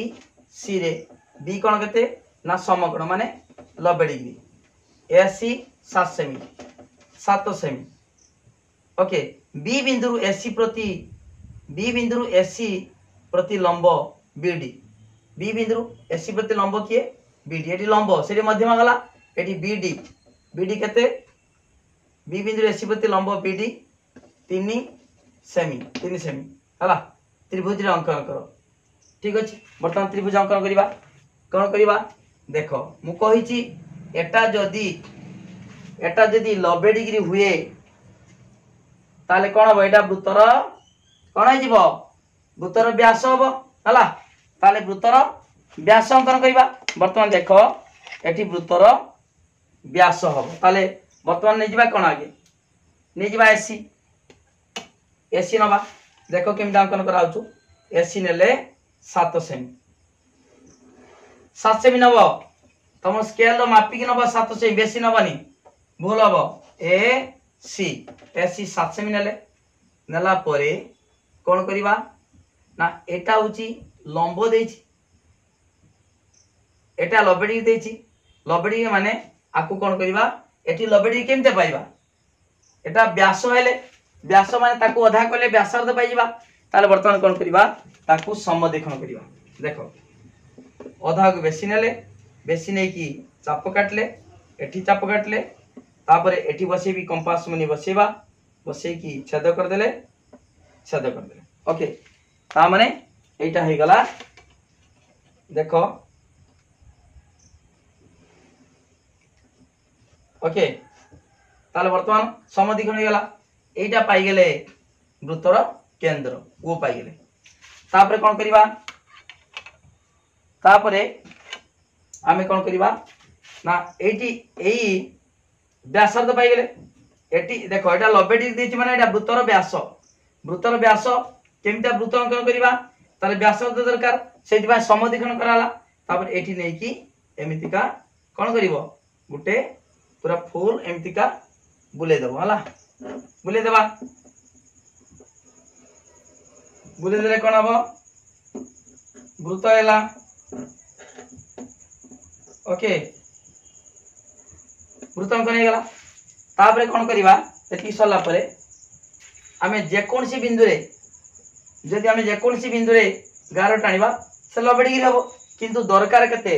सी रे बी कोण केते ना समकोण माने 90 डिग्री एसी 7 सेमी ओके बी बिंदु एसी प्रति लंब बीडी बी बिंदु एसी प्रति लंब किए बीडी एटी लंब सेठी मध्यमा गला एटी बीडी केते बी बिंदु एसी प्रति लंब बीडी 3 सेमी हला त्रिभुज रे अंकन करो ठीक अछि वर्तमान त्रिभुज अंकन करिबा कोन करिबा देखो मु कहिछि एटा जदी 90 डिग्री हुए ताले कोन हो एटा वृत्तर कोन हे जीवो वृत्तर व्यास हो हला ताले वृत्तर व्यास अंकन करिबा वर्तमान देखो एटी वृत्तर व्यास हो ताले वर्तमान नै जिबा कोन आगे नै जिबा एसी नबा देखो केम अंकन कराउछु एसी नेले 7 सेमी नबो तम स्केल रो मापी कि नबो 7 सेमी बेसी नबनी भूल हबो एसी 7 सेमी नेला परे कोन करिबा ना एटा होची लंब देछि एटा 90 डिग्री देछि 90 डिग्री माने आकु कोन करिबा एठी 90 डिग्री केमते पाइबा एटा व्यास हेले व्यास माने ताकू अधा कले व्यासार्ध पाइबा ताले वर्तमान कोन करिबा ताकू समदेखन करिबा देखो अधा को बेसी नै की चाप काटले एठी चाप काटले तापरे एठी बसेबी कंपास मनी बसे की छेद कर देले ओके ता माने एटा हे गला देखो ओके ताले वर्तमान समदिखन हे गला एटा पाई गेले वृत्तर केंद्र वो पाई गेले तापरे कोन करिबा तापरे आमे कोन करिबा ना एटी एई व्यासार्ध पाई गेले एटी देखो एटा 90 डिग्री देछि माने एटा वृत्तर व्यास केमिता वृत्त अंकन करिबा ताले व्यासार्ध दरकार सेति बा समदिखन कराला तापर एटी नै की एमितिका कोन करिवो गुटे पूरा फुल एमितिका बुले देबो हला बुले देबा बुले देले कोन हबो वृत्त हैला ओके वृत्त अंकन हे गला तापरे कोन करिबा एति सरला परे आमे जे कोनसी बिंदु रे जदि आमे जे कोनसी बिंदु रे गारो टाणीबा से 90 डिग्री हबो किंतु दरकार केते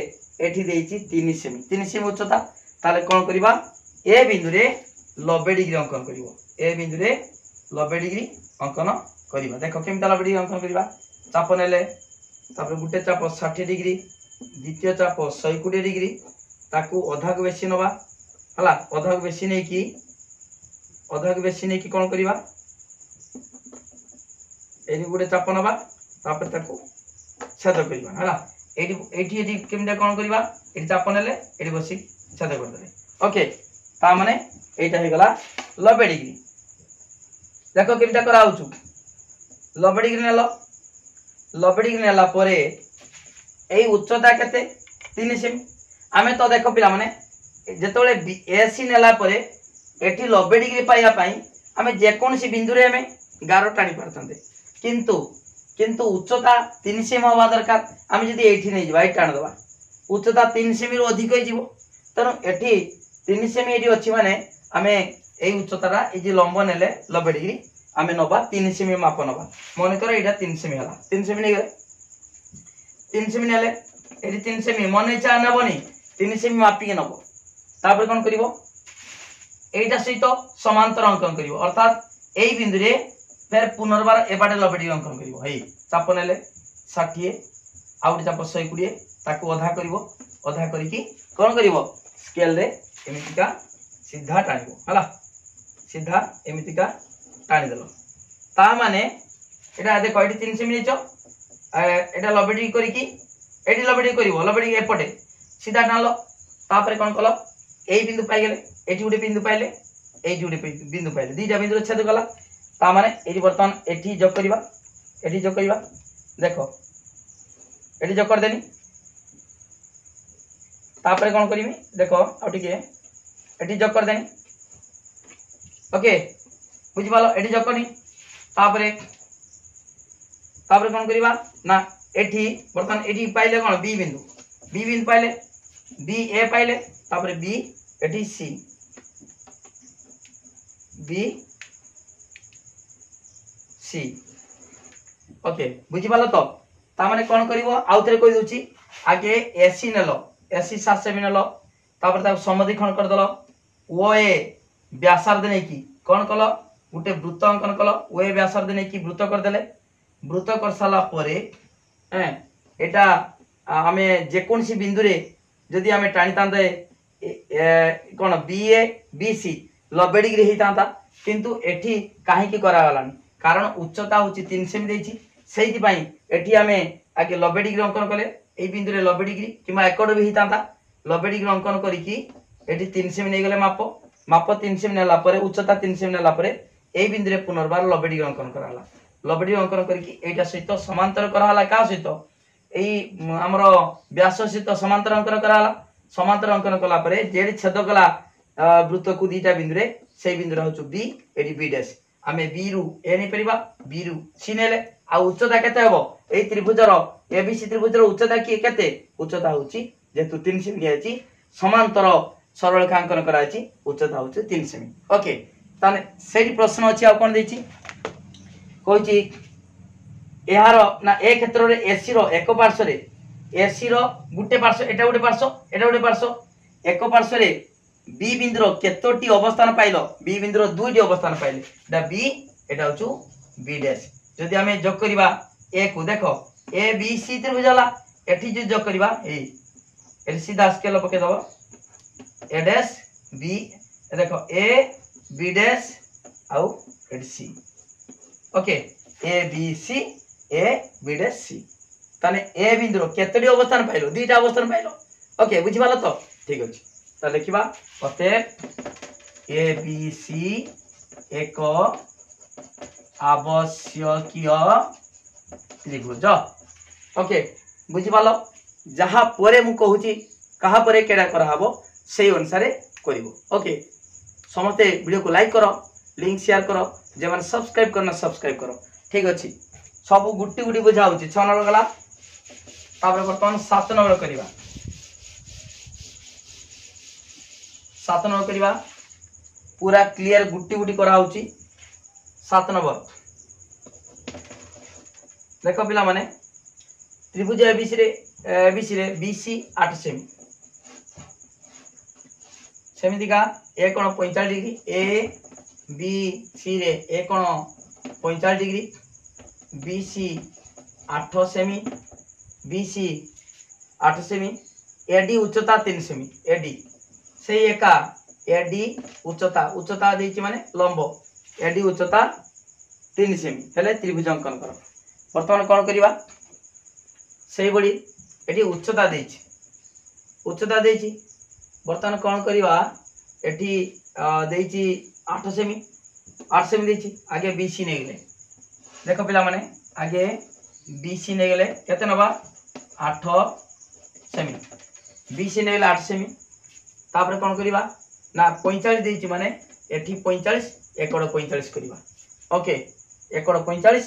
एठी देछि 3 सेमी उच्चता ताले कोन करिबा ए बिंदु रे 90 डिग्री अंकन करिवो ए बिंदु रे 90 डिग्री अंकन करिबा देखो केमता 90 डिग्री अंकन करिबा चाप नेले तापर गुटे चाप 60 डिग्री द्वितीय चाप 120 डिग्री ताकू अधा को बेसी नबा हला अधा को बेसी नै की कोन करिबा एनी गुटे चाप नबा तापर ताकू छेद करिबा हला एटी केमता कोन करिबा एटी चाप नेले एटी बसी छेद कर देले ओके ता माने एटा हे गला 90 डिग्री देखो केमता करा होछु 90 डिग्री नेला परे एई उच्चता केते 3 सेमी आमे तो देखो पिला माने जेतोले एसी नेला परे एठी 90 डिग्री पाइया पाई आमे जे कोनसी बिंदु रे हमें गारो टाणी परतंते किंतु उच्चता 3 सेमी होबा दरकार आमे जदी एठी नै जिबा टाण दबा उच्चता 3 सेमी रो अधिक होई जिवो तनो एठी 3 सेमी एठी अछि माने आमे एई उच्चतारा ए जे लंब नेले 90 डिग्री आम नवा 3 सेमी माप नवा मन कर यहाँ 3 सेमी है 3 सेमी नहीं गले 3 सेमी ने ये 3 सेमी मन इच्छा नबनी 3 सेमी मापिक नब तापर कौन कर এইটা সহিত সমান্তর অঙ্কন করিব অর্থাৎ এই বিন্দুরে ফের পুনর্বার এবারে লবেটি অঙ্কন করিব এই চাপ নেলে 60 আউটি চাপ 120 তাকে অধা করিব অধা করিকি কোন করিব স্কেল রে এমিতিকা সিধা টানিব হলা সিধা এমিতিকা টানি দেলো তা মানে এটা দেখো এটি 3 সেমি নিছো এটা লবেটি করিকি এটি লবেটি করিব লবেটি এপটে সিধা টানলো তারপরে কোন কল এই বিন্দু পাই গেলে এটি গোটে বিন্দু পাইলে এইটি গোটে বিন্দু পাইলে দুইটা বিন্দু छेद गला ता माने एटी बर्तमान एटी जोग करिबा देखो एटी जोग कर देनी तापरे कोन करिमी देखो आ टिके एटी जोग कर देनी ओके बुझि पालो एटी जोग करनी तापरे कोन करिबा ना एटी बर्तमान एटी पाइले कोन बी बिंदु पाइले बी ए पाइले तापरे B at C B C okay बुझी पालो तो ता माने कोन करिवो आउतरे कहि दोची आगे एसी नेलो एसी 7 सेमी नेलो तापर ता समद्विखंड कर दलो ओ ए व्यासार्ध नै की कोन कलो गुटे वृत्त अंकन कलो ओ ए व्यासार्ध नै की वृत्त कर देले वृत्त कर साला परे एटा आमे जे कोनसी बिंदु रे जदी आमे टाणी तांदे कौन B A B C 90 degree होता किंतु एठी काहे की करा गलानी कारण उच्चता होची 3 सेमी देछि सेहि पई एठी आमे आगे 90 डिग्री अंकन कले ए बिंदु रे 90 डिग्री किमा एकड़ भी होता 90 डिग्री अंकन करिकी एठी 3 सेमी नै गले माप 3 सेमी नेला परे उच्चता 3 सेमी नेला परे ए बिंदु रे पुनर्बार 90 डिग्री अंकन कराला 90 डिग्री अंकन करिकी एटा सहित समांतर कराला का सहित एई हमरो व्यास सहित समांतर अंकन कराला समांतर अंकन कला परे जेडी छेद कला वृत्त को दीटा बिंदु रे सेई बिंदु रहउछु बी एडी बी डैश आमे बी रु ए नै परिबा बी रु सी नेले आ उच्चता केते हबो एई त्रिभुजर एबीसी त्रिभुजर उच्चता की केते उच्चता होची जेतु 3 सेमी आछि समांतर सरल रेखांकन कराछि उच्चता होछु 3 सेमी ओके ताने सेही प्रश्न अछि आ कोन देछि कहछि एहार ना ए क्षेत्र रे एसी रो एक पार्श्व रे एसी रो गुटे पार्श्व एटा गुटे पार्श्व एक पार्श्व रे बी बिंदुर केतोटी अवस्थान पाइलो बी बिंदुर दुईटी अवस्थान पाइले एटा बी एटा होचु बी डैश जदि हमें जोग करबा ए को देखो ए बी सी त्रिभुज हला एठी जे जोग करबा ए सीधा स्केल पके दबो ए डैश बी देखो ए बी डैश आउ A C okay A B C A B dash C ताने ए बिंदुर केतोटी अवस्थान पाइलो दुईटा अवस्थान पाइलो ओके बुझि पालो तो ठीक अछि ता लिखिबा अतएव ए बी सी एक आवश्यकीय त्रिभुज ओके बुझि पालो जहा परे मु कहूची कहा परे केडा करा हबो सेही अनुसार करिवो ओके समस्त वीडियो को लाइक करो लिंक शेयर करो जे माने सब्सक्राइब करना सब्सक्राइब करो ठीक अछि सब गुटी गुटी बुझा होची 6 नंबर गला तापर बर्तमान 7 नंबर करिवा 7 नंबर करिवा पूरा क्लियर गुटी गुटी करा होची 7 नंबर देखो पिला माने त्रिभुज एबीसी रे बीसी 8 सेमी सेमिति का ए कोण 45 डिग्री ए बी सी रे ए कोण 45 डिग्री बीसी 8 सेमी बीसी 8 सेमी एडी उच्चता 3 सेमी एडी से एका एडी उच्चता देछि माने लंब एडी उच्चता 3 सेमी हेले त्रिभुज अंकन करो वर्तमान कोन करिवा सेही बडी एडी उच्चता देछि वर्तमान कोन करिवा एटी देछि 8 सेमी देछि आगे बीसी नै गेले देखो पिला माने आगे बीसी नै गेले केते नबा 8 सेमी बीसी नै गेले 8 सेमी तापर कोन करिवा ना 45 देछि माने एठी 45 एकड़ 45 करिवा ओके एकड़ 45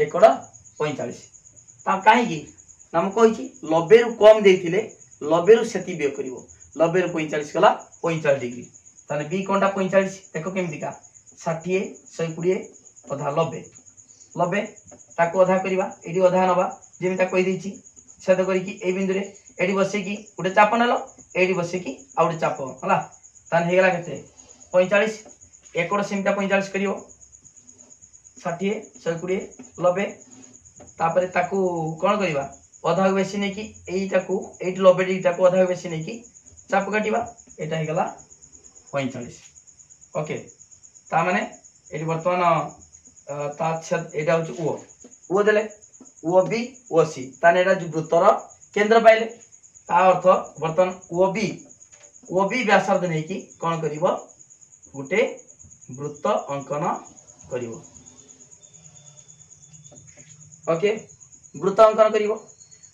एकड़ 45 ता काहे की नाम कहिछि 90 रु कम देथिले 90 रु सेति बे करिवो 90 रु 45 गला 45 डिग्री ताने बी कोनटा 45 देखो केमति का 60 120 अधा 90 ताको अधा करवा ये अधा नवा जमीता कहीदेची छेद करी बिंदु ये बसैकी गोटे चाप नेल ये बसैकी आ गए चाप है तान होगा के 45 एकड़ सेमटा 45 कर 60 120 90 तापर ताकू कौन करवा अधा बेसी नहीं कि यहीटा को 90 डिग्री को अधा बेसी नहीं कि चाप काटिबा एटा हे गला 45 ओके ता माने एटी वर्तमान ता छेद एटा होची ओ देले ओ बी ओ सी ताने एटा जो वृत्तर केंद्र पाइले ता अर्थ वर्तमान ओ बी व्यासार्ध नहीं कि कौन करिवो गोटे वृत्त अंकन करिवो ओके वृत्त अंकन करिवो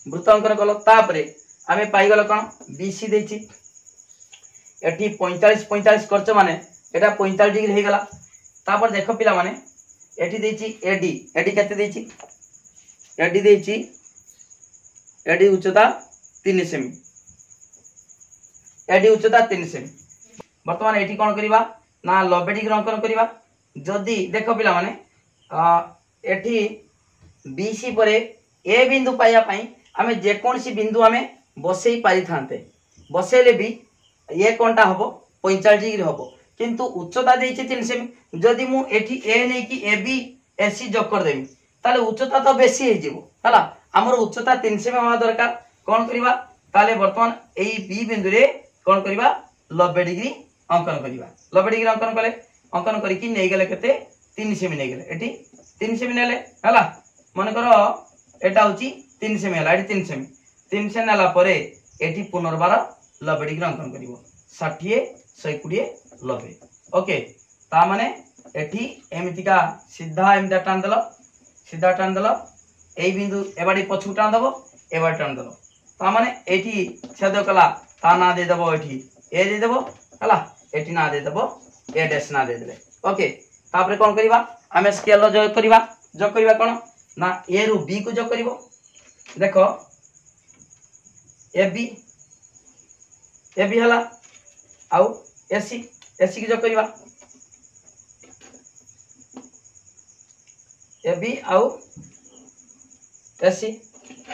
वृत्त अंकन कल तापरे आमे पाइगल कौन बीसी देछि एठी 45 45 खर्च माने एटा 45 डिग्री हे गला तापर देखो पिला माने एठी देछि एडी एडी केते देछि एडी देछि एडी उच्चता 3 सेमी एडी उच्चता 3 सेमी वर्तमान एठी कोन करिवा ना 90 डिग्री अंकन करिवा जदी देखो पिला माने एठी बीसी परे ए बिंदु पाइया पई आमे जे कोनसी बिंदु आमे बसई पारि थांते बसेले भी ये कोनटा हबो 45 डिग्री हबो किंतु उच्चता देछि 3 सेमी जदी मु एठी ए नै कि ए बी ए सी जोग कर देबी ताले उच्चता तो बेसी हे जिवो हला हमर उच्चता 3 सेमी होवा दरकार कोन करिवा ताले वर्तमान एई बी बिंदु रे कोन करिवा 90 डिग्री अंकन करिवा 90 डिग्री अंकन कले अंकन करी कि नै गेले केते 3 सेमी नै गेले एठी 3 सेमी नेले हला मन करो एटा होची 3 सेमी हला एठी 3 सेमी 3 सेमी नेला परे एठी पुनर्बार 90 डिग्री अंकन करिवो 60 120 90 ओके ता माने एठी एमितिका सीधा एमिता टान देलो एई बिंदु एबाडी पछु टान दबो एबाडी टान देलो ता माने एठी छेद कला ता ना दे दबो एठी ए दे दबो हला एठी ना दे दबो ए डैश ना दे देले ओके तापरे कोन करिवा आमे स्केल रो जोग करिवा कोन ना ए रु बी को जोग करिवो देखो ए बी हला आउ एसी की जो करिवा ए बी आउ एसी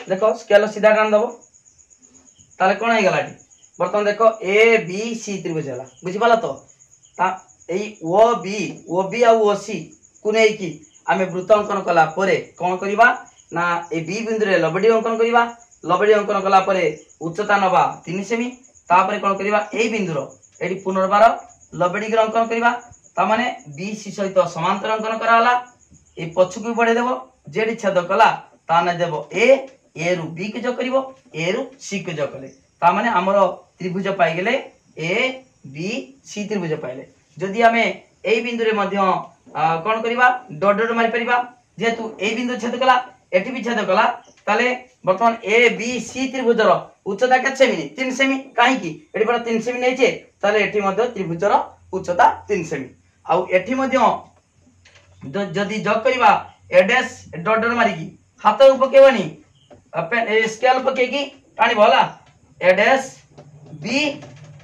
देखो स्केल सीधा टान दबो ताले कोन हे गलाटी बर्तमान देखो ए बी सी त्रिभुज हला बुझि पाला तो ता एई ओ बी आउ ओ सी को नै कि आमे वृत्त अंकन कला परे कोन करिवा ना ए बी बिंदु रे 90 डिग्री अंकन करिवा 90 डिग्री अंकन कला परे उच्चता नबा 3 सेमी तापरे कोन करिवा ए बिंदु रो एडी पुनर्बार 90 डिग्री अंकन करिवा ता माने बी सी सहित समांतर अंकन कराला ए पछु को बढ़े देबो जेडी छेद कला ता ने देबो ए रु बी के जो करिवो ए रु सी के जो कले ता माने हमरो त्रिभुज पाई गेले ए बी सी त्रिभुज पाइले जदि हमें ए बिंदु रे मध्य कोन करिवा डॉट डॉट मारि परिबा जेतु ए बिंदु छेद कला एठी भी छेद कला ताले वर्तमान ए बी सी त्रिभुजर उच्चता के सेमी 3 सेमी काहे की एठी पर 3 सेमी नै छे ताले एठी मध्य त्रिभुजर उच्चता 3 सेमी आ एठी मध्य जदि जग करिवा ए डैश डॉट डॉट मारि की हाथ पकेवानी अपन ए स्केल पके की टाणी भला ए डैश बी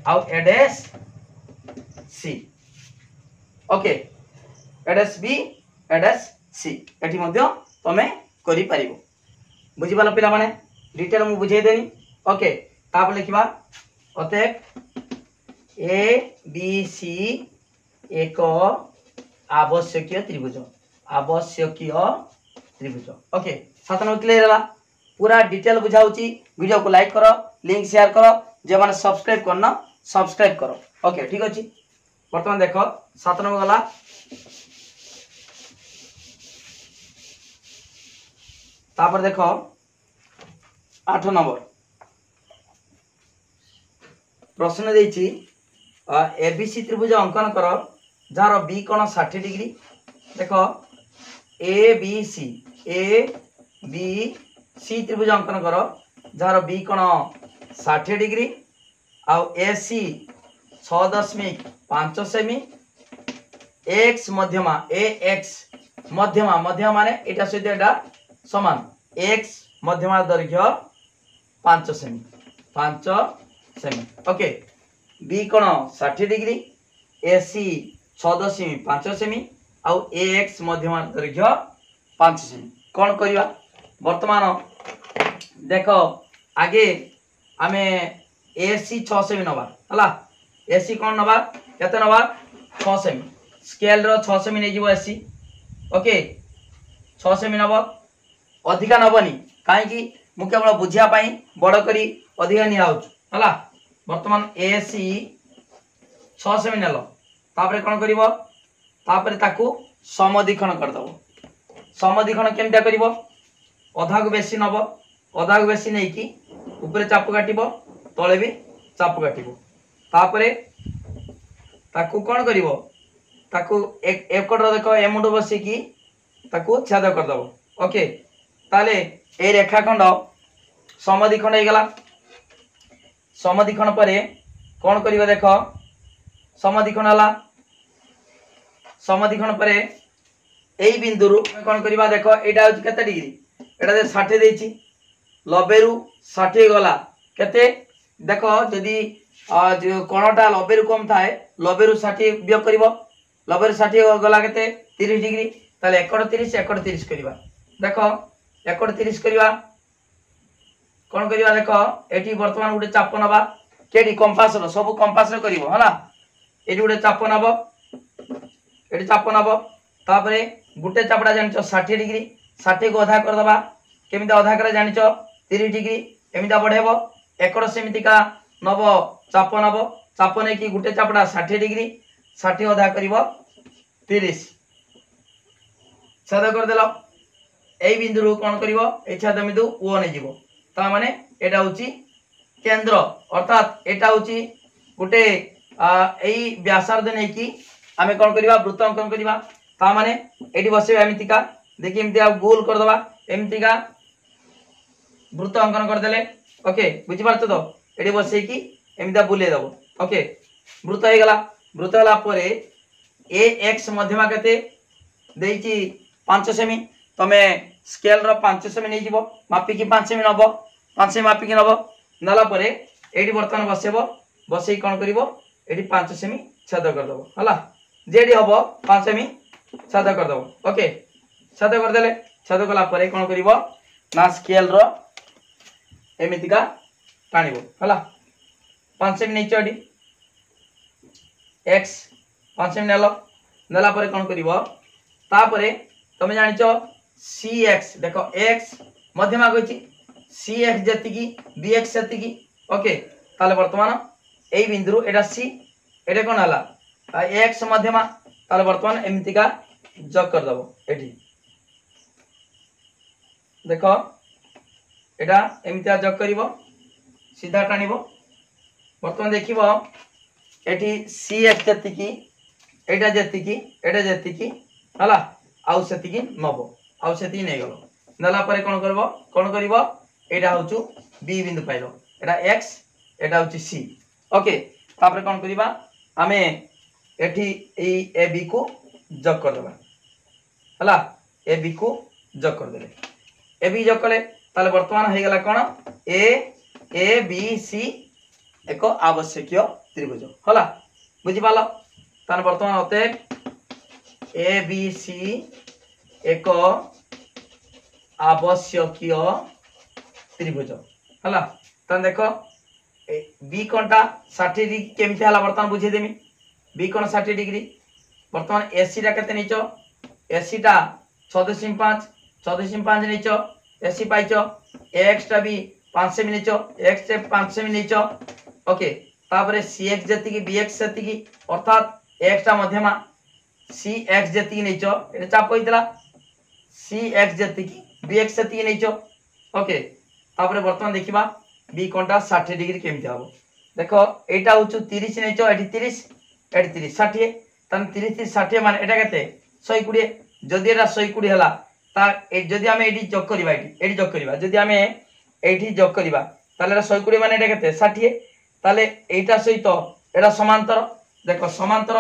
आ ए डैश सी ओके ए डैश बी ए डैश सी एठी मध्य तमे करि पारिबो बुझि पालो पिला माने डिटेल मु बुझाई देनी ओके ताप लिखिबा अतएव ए बी सी एक आवश्यकीय त्रिभुज ओके 7 नंबर क्लियर होला पूरा डिटेल बुझाउची वीडियो को लाइक करो लिंक शेयर करो जे माने सब्सक्राइब करना सब्सक्राइब करो ओके ठीक अछि वर्तमान देखो 7 नंबर गला तापर देखो 8 नंबर प्रश्न देछि एबीसी त्रिभुज अंकन करो जार बी कोण 60 डिग्री देखो ए बी सी त्रिभुज अंकन करो जार बी कोण 60 डिग्री आउ ए सी 6.5 सेमी एक्स मध्यमा ए एक्स मध्यमा माने एटा सहित एटा समान एक्स मध्यमा दैर्घ्य 5 सेमी ओके बी कोण 60 डिग्री ए सी 6.5 सेमी आउ ए एक्स मध्यम दैर्घ्य 5 सेमी कौन करवा वर्तमान देख आगे आमे एसी 6 सेमी नवा हला एसी कौन नवा केते नवा 6 सेमी स्केल रो 6 सेमी नै जीवो एसी ओके 6 सेमी नवा अधिका नबनी काहे कि मु केवल बुझिया पई बड़ करी अधिका नि आउछ हला वर्तमान एसी 6 सेमी नेलो तापरे कोन करिवो तापरे ताकू समद्विखंड कर दबो समद्विखंड केमता करिवो अधा को बेसी नबो अधा को बेसी नै कि ऊपर चाप काटिबो तळे भी चाप काटिबो तापरे ताकू कोन करिवो ताकू एक एकड़ देखो एमुंड बसी की ताकू छेद कर दबो ओके ताले ए रेखाखंड समद्विखंड हे गला समद्विखंड परे कोन करिवो देखो समद्विखंड हला समद्विखंड परे एई बिंदुरु कोन करिवा देखो एटा होची केते डिग्री एटा दे 60 देछि 90 रु 60 गला केते देखो यदि जो कोणटा 90 रु कम थाए 90 रु 60 वियोग करिवो 90 रु 60 गला केते 30 डिग्री ताले एकड़ 30 एकड़ 30 करिवा देखो एकड़ 30 करिवा कोन करिवा देखो एठी वर्तमान गुटे चाप नबा केडी कंपास रो सब कंपास रो करिवो हला एठी गुटे चाप नबो एठी चाप नबो तापरे गुटे चापडा जानिचो 60 डिग्री 60 को आधा कर दबा केमिता आधा करे जानिचो 30 डिग्री एमिता बढ़ेबो एकड़ सेमितिका नबो चाप नै कि गुटे चापडा 60 डिग्री 60 आधा करिवो 30 छेद कर देलो एई बिंदु रु कोन करिवो ए छेद बिंदु ओ नै जीवो ता माने एटा होची केंद्र अर्थात एटा होची गुटे एई व्यासार्ध नै कि आमे कोन करिवा वृत्त अंकन करिवा ता माने एटी बसे एमितिका देखि एमिति आ गोल कर दबा एमितिका वृत्त अंकन कर देले ओके बुझि पारतो तो एटी बसे कि एमिता बुले दबो ओके वृत्त हे गला वृत्त हला परे ए एक्स मध्यमा केते देइची 5 सेमी तमे स्केल रो 5 सेमी नै जीवो मापी कि 5 सेमी नबो 5 सेमी मापी कि नबो नला परे एटी वर्तमान बसेबो बसेई कोन करिवो एटी 5 सेमी छेद कर दबो हला जेडी हबो 5 सेमी छेद कर दबो ओके छेद कर देले छेद कला परे कोन करिवो ना स्केल रो एमितिका टाणिबो हला 5 सेमी नै चडी x 5 सेमी नेलो नेला परे कोन करिवो ता परे तमे जानिचो cx देखो x मध्यमा कहिची cx जति की bx जति की ओके ताले वर्तमान एई बिंदु एटा c एटा कोन हला x मध्यमा ताले वर्तमान एमितिका जग कर दबो एठी देखो एटा एमितिका जग करिवो सीधा टाणिबो वर्तमान देखिबो एठी cx जति की एटा जति की हला आउ सेति की नबो आउ सेति नै गलो नला परे कोन करबो एटा होचु b बिंदु पाइलो एटा x एटा होचि c ओके तापरे कोन करिबा आमे एठी ए ab को जग कर देबा हला ab को जग कर देले ab जग कले ताले वर्तमान हे गला कोन a b c एको आवश्यकीय त्रिभुज हला बुझि पालो ताने वर्तमान होते ए बी सी एक आवश्यकीय त्रिभुज हला तन देखो बी कोणटा 60 डिग्री केमते हला वर्तमान बुझे देमी बी कोण 60 डिग्री वर्तमान एसी टा केते नीचो एसी टा 14.5 नीचो एसी पाइचो एक्स टा भी 5 सेमी नीचो एक्स से 5 सेमी नीचो ओके तापरे cx जति की bx जति की अर्थात x टा मध्यमा cx जति की नीचो एटा चाप होइतला cx जति की bx जति की नीचो ओके तापरे वर्तमान देखिबा b कोणटा 60 डिग्री केमति हबो देखो एटा होचु 30 नीचो एटी 30 एटी 30 60 तन 30 30 60 माने एटा केते 120 जदि एटा 120 हला ता जदि हमें एटी जोग करबा एटी जोग करबा जदि हमें एटी जोग करबा ताले एटा 120 माने एटा केते 60 ताले एटा सहित एटा समांतर देखो समांतर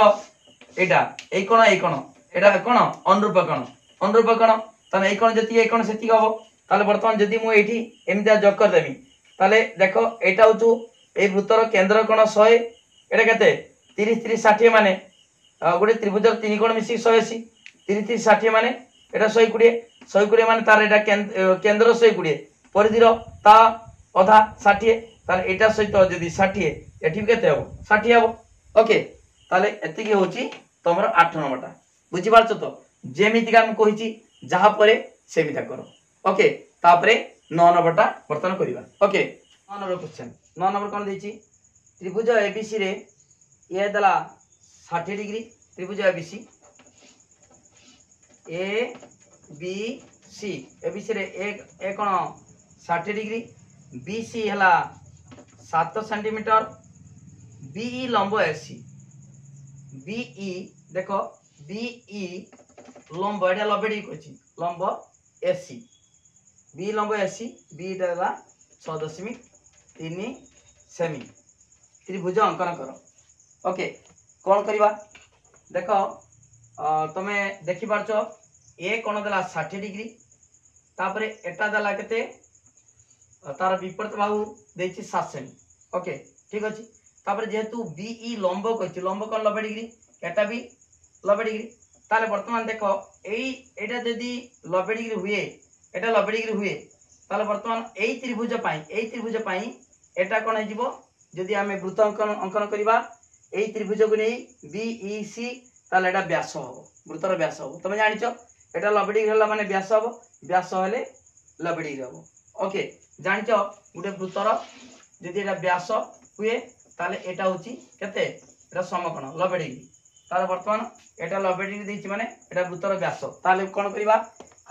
एटा ए कोण एटा कोण अनुरूप कोण तने ए कोण जति ए कोण सेति हबो ताले वर्तमान जदि मु एठी एमिता जोग कर देमी ताले देखो एटा होचु ए वृत्तर केंद्र कोण 100 एटा केते 30 30 60 माने गोटे त्रिभुज तीन कोण मिसी 180 3 3 60 माने एटा 120 माने तार एटा केंद्र 120 परिधिर ता अधा 60 ताले एटा सहित जदी 60 एठी केते हबो 60 हबो ओके ताले एति की होची तमरो 8 नंबरटा बुझी पारछो तो जेमिति का हम कहिची जहा परे सेमिता करो ओके तापरे 9 नंबरटा वर्तन करिवा ओके 9 नंबर क्वेश्चन 9 नंबर कोन देची त्रिभुज एबीसी रे ये दला 60 डिग्री त्रिभुज एबीसी एबीसी रे ए कोन 60 डिग्री बीसी हला 7 सेंटीमीटर बीई लंब एसी बीई देखो बीई लंब एटा 90 डिग्री कोची लंब एसी बी लंब एसी बी डेला 6.3 सेमी त्रिभुज अंकन करो ओके कौन करवा देखो तमे देखि पारछो ए कोण देला 60 डिग्री तापरे एटा देला केते तार विपरीत बाहु देछि 7 सेमी ओके ठीक अछि तापरे जेहेतु बीई लंब कहछि लंब कोन 90 डिग्री एटा भी 90 डिग्री ताले वर्तमान देखो एटा जदी 90 डिग्री हुए एटा 90 डिग्री हुए ताले वर्तमान एई त्रिभुज पई एटा कोन हे जिवो जदी आमे वृत्त अंकन करिबा एई त्रिभुज को नै बीईसी ताले एटा व्यास हबो वृत्तर व्यास हबो तमे जानिचो एटा 90 डिग्री हला माने व्यास हबो व्यास हेले 90 डिग्री हबो ओके जानिचो गुटे वृत्तर जदी एटा व्यास हुए ताले एटा होची केते एटा समकोण 90 डिग्री ताले वर्तमान एटा 90 डिग्री देछि माने एटा वृत्तर व्यास ताले कोन करिबा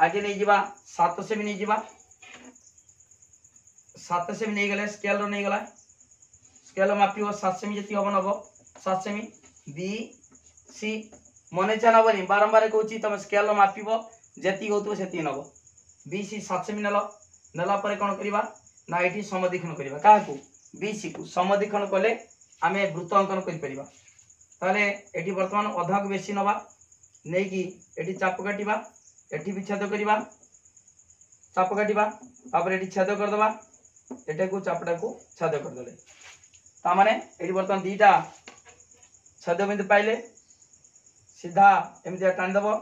आगे नै जिबा 7 सेमी नै जिबा 7 सेमी नै गेले स्केल रो नै गेला स्केल मापिबो 7 सेमी जति हबो नबो 7 सेमी बी सी मने चानबनी बारंबार कहूची तुम स्केल रो मापिबो जति होतबो सेति नबो बी सी 7 सेमी नेला परे कोन करिबा ना एठी समद्विखंड करिबा काहाकू बी सी को समद्विखंड कले आमे वृत्त अंकन करि परिबा ताले एठी वर्तमान अधा को बेसी नबा नै कि एठी चाप काटिबा एठी भी छेद करिबा चाप काटिबा तापर एठी छेद कर दबा एटा को चापटा को छेद कर देले ता माने एठी वर्तमान दीटा छेद बिंदु पाइले सीधा एमति टान दबो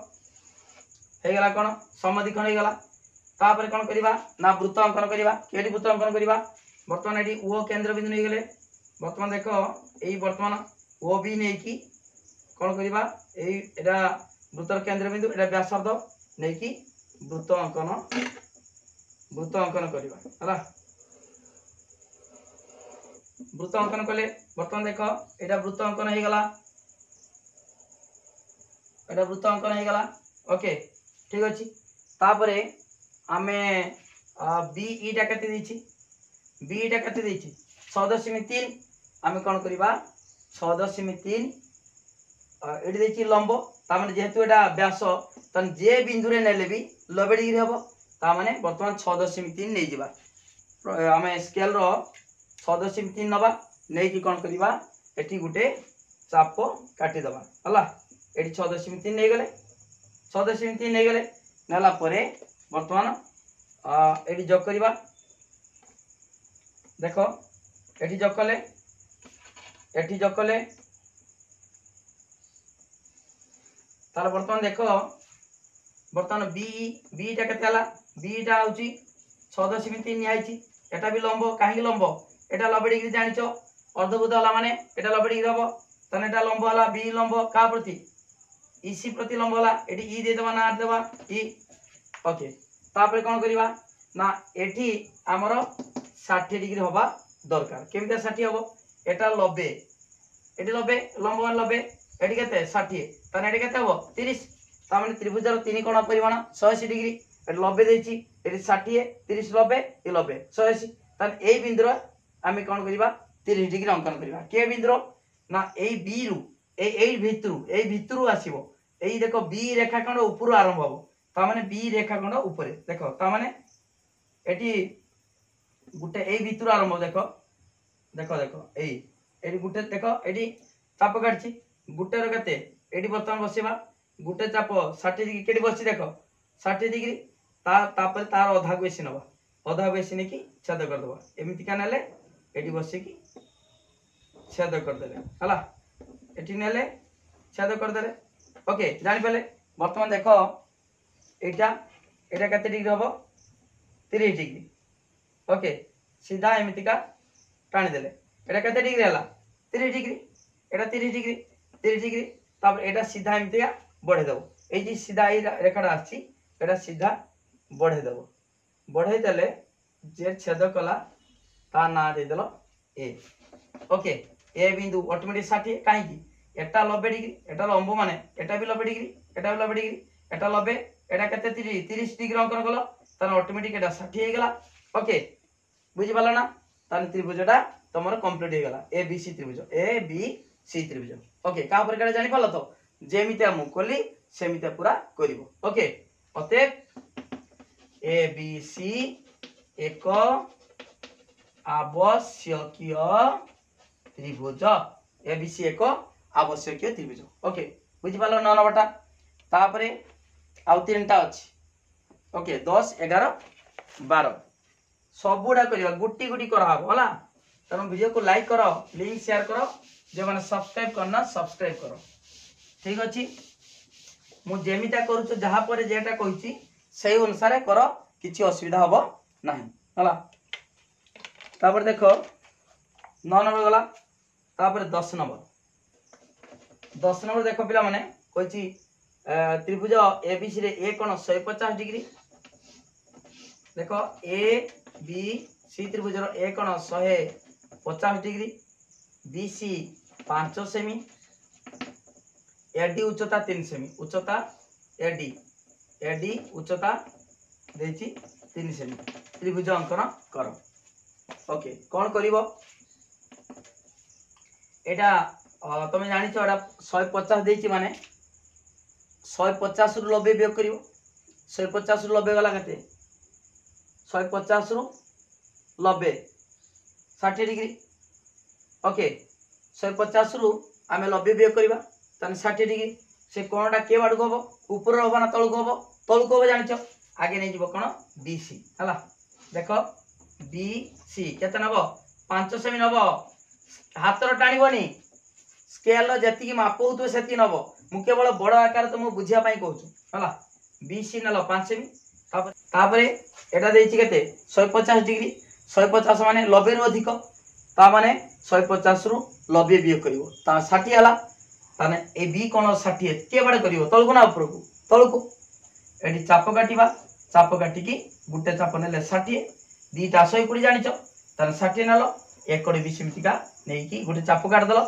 हे गेला कोन समद्विखंड हे गेला तापर कोन करिबा ना वृत्त अंकन करिबा केडी वृत्त अंकन करिबा वर्तमान एठी ओ केंद्र बिंदु नै गेले वर्तमान देखो एई वर्तमान ओ बी नै की कोन करिबा एई एटा वृत्तर केंद्र बिंदु एटा व्यासार्ध नै की वृत्त अंकन करिबा हला वृत्त अंकन कले वर्तमान देखो एटा वृत्त अंकन हे गेला एटा वृत्त अंकन हे गेला ओके ठीक अछि तापरे आमे बी ईटा कते देछि बी ईटा कते देछि 6.3 आमे कोन करिबा 6.3 एटी देछि लंब ता माने जेहेतु एटा व्यास तन जे बिंदु रे नेले भी 90 डिग्री हबो ता माने वर्तमान 6.3 नै जिबा आमे स्केल रो 6.3 नबा नै कि कोन करिबा एठी गुटे चाप काटी दबा हला एठी 6.3 नै गेले 6.3 नै गेले नेला परे वर्तमान एठी जोग करिबा देखो एठी जोग कले ताले वर्तमान देखो वर्तमान बी टा केते हला बी टा होची 6.3 नियाइची एटा भी लंब काहे लंब एटा 90 डिग्री जानिचो अर्धभुज हला माने एटा 90 डिग्री हबो तने एटा लंब हला बी लंब का प्रति इसी प्रति लंब हला एटी ई दे देबा ना देबा ई ओके तापर कोन करिबा ना एठी हमरो 60 डिग्री होबा दरकार केमिता 60 हबो एटा 90 एटी 90 लंब 90 एटी केते 60 तने एटी केते हबो 30 ता माने त्रिभुजर तीन कोण परिमाण 180 डिग्री एटी 90 देछि एटी 60 30 90 ए 90 180 तने ए बिंदुर आमे कोन करिबा 30 डिग्री अंकन करिबा के बिंदुर ना ए बी रु ए भितरु आसीबो ए देखो बी रेखाखंड ऊपर आरंभ हबो ता माने बी रेखाखंड ऊपर देखो ता माने एटी गुटे ए भितरु आरंभ देखो देखो देखो एटी गुटे देखो एटी चाप काटछि गुटे रो कते एटी वर्तमान बसिबा गुटे चाप 60 डिग्री केटी बसि देखो 60 डिग्री तापर तार अधा बेसी नबा अधा बेसी ने की छेद कर दबा एमिति का नेले एटी बसि की छेद कर देले हला एटी नेले छेद कर देले ओके जानि पले बर्तमान देख एटा एटा केते डिग्री हम 30 डिग्री ओके सीधा एमतीका टाणी देले एटा केते डिग्री हला 30 डिग्री एटा 30 डिग्री 30 डिग्री तब एटा सीधा एमतीका बढ़े दबो ए जे सीधा ए रेखाटा आछि एटा सीधा बढ़े दबो बढ़े देले जे छेद कला ता ना दे देलो ए ओके ए बिंदु ऑटोमेटिक 60 काहे की एटा 90 डिग्री एटा लंब माने एटा भी 90 डिग्री एटा भी 90 डिग्री एटा 90 एटा केते 30 डिग्री अंकन कलो तार ऑटोमेटिक एटा 60 हे गेला ओके बुझि पाला ना तार त्रिभुजटा तमरो कंप्लीट हे गेला ए बी सी त्रिभुज ए बी सी त्रिभुज ओके का ऊपर केटा जानि पालो तो जेमिते मु कोली सेमिते पूरा करिवो ओके अते ए बी सी एक आवश्यकीय त्रिभुज ए बी सी एक आवश्यकीय त्रिभुज ओके बुझि पालो 9 नंबरटा तापरे आउ तीनटा अछि ओके 10 11 12 सबुडा करियो गुटी गुटी करा हबो हला तनो वीडियो को लाइक करो लिंक शेयर करो जे माने सब्सक्राइब करना सब्सक्राइब करो ठीक अछि मु जेमिता करू जहा पर जेटा कहिची सही अनुसार करो किछि असुविधा हबो नाही हला तापर देखो 9 नंबर गला तापर 10 नंबर देखो पिला माने कहिची त्रिभुज एबीसी रे ए कोण 150 डिग्री देखो ए बी सी त्रिभुज रो ए कोण 150 डिग्री बीसी 5 सेमी एडी उच्चता 3 सेमी उच्चता एडी उच्चता देछि 3 सेमी त्रिभुज अंकन करो ओके कौन करिवो एटा तुम जानि छ एटा 150 देछि माने 150 रु 90 वियोग करिवो 150 रु 90 गला कते 150 रु 90 60 डिग्री ओके 150 रु आमे 90 वियोग करिबा तने 60 डिग्री से कोणटा के बाडू हबो ऊपर हबो ना तळु हबो जानि छ आगे नै जिवो कोन बीसी हला देखो बीसी केते नबो 5 सेमी नबो हातर टाणीबनी स्केल जति माप होतो सेति नबो मु केवल बड़ आकार तो मु बुझिया पई कहूछु हला बीसी नलो 5 सेमी तापरे एटा देछि केते 150 डिग्री 150 माने 90 रु अधिक ता माने 150 रु 90 बियो करिवो ता 60 हला ताने ए बी कोन 60 के बड करिवो तळको ना ऊपर को तळको एडी चाप काटी की गुटे चाप नेले 60 दीटा 120 जानि छ ताने 60 नलो एकडी बी सिमतिका नै की गुटे चाप काट दलो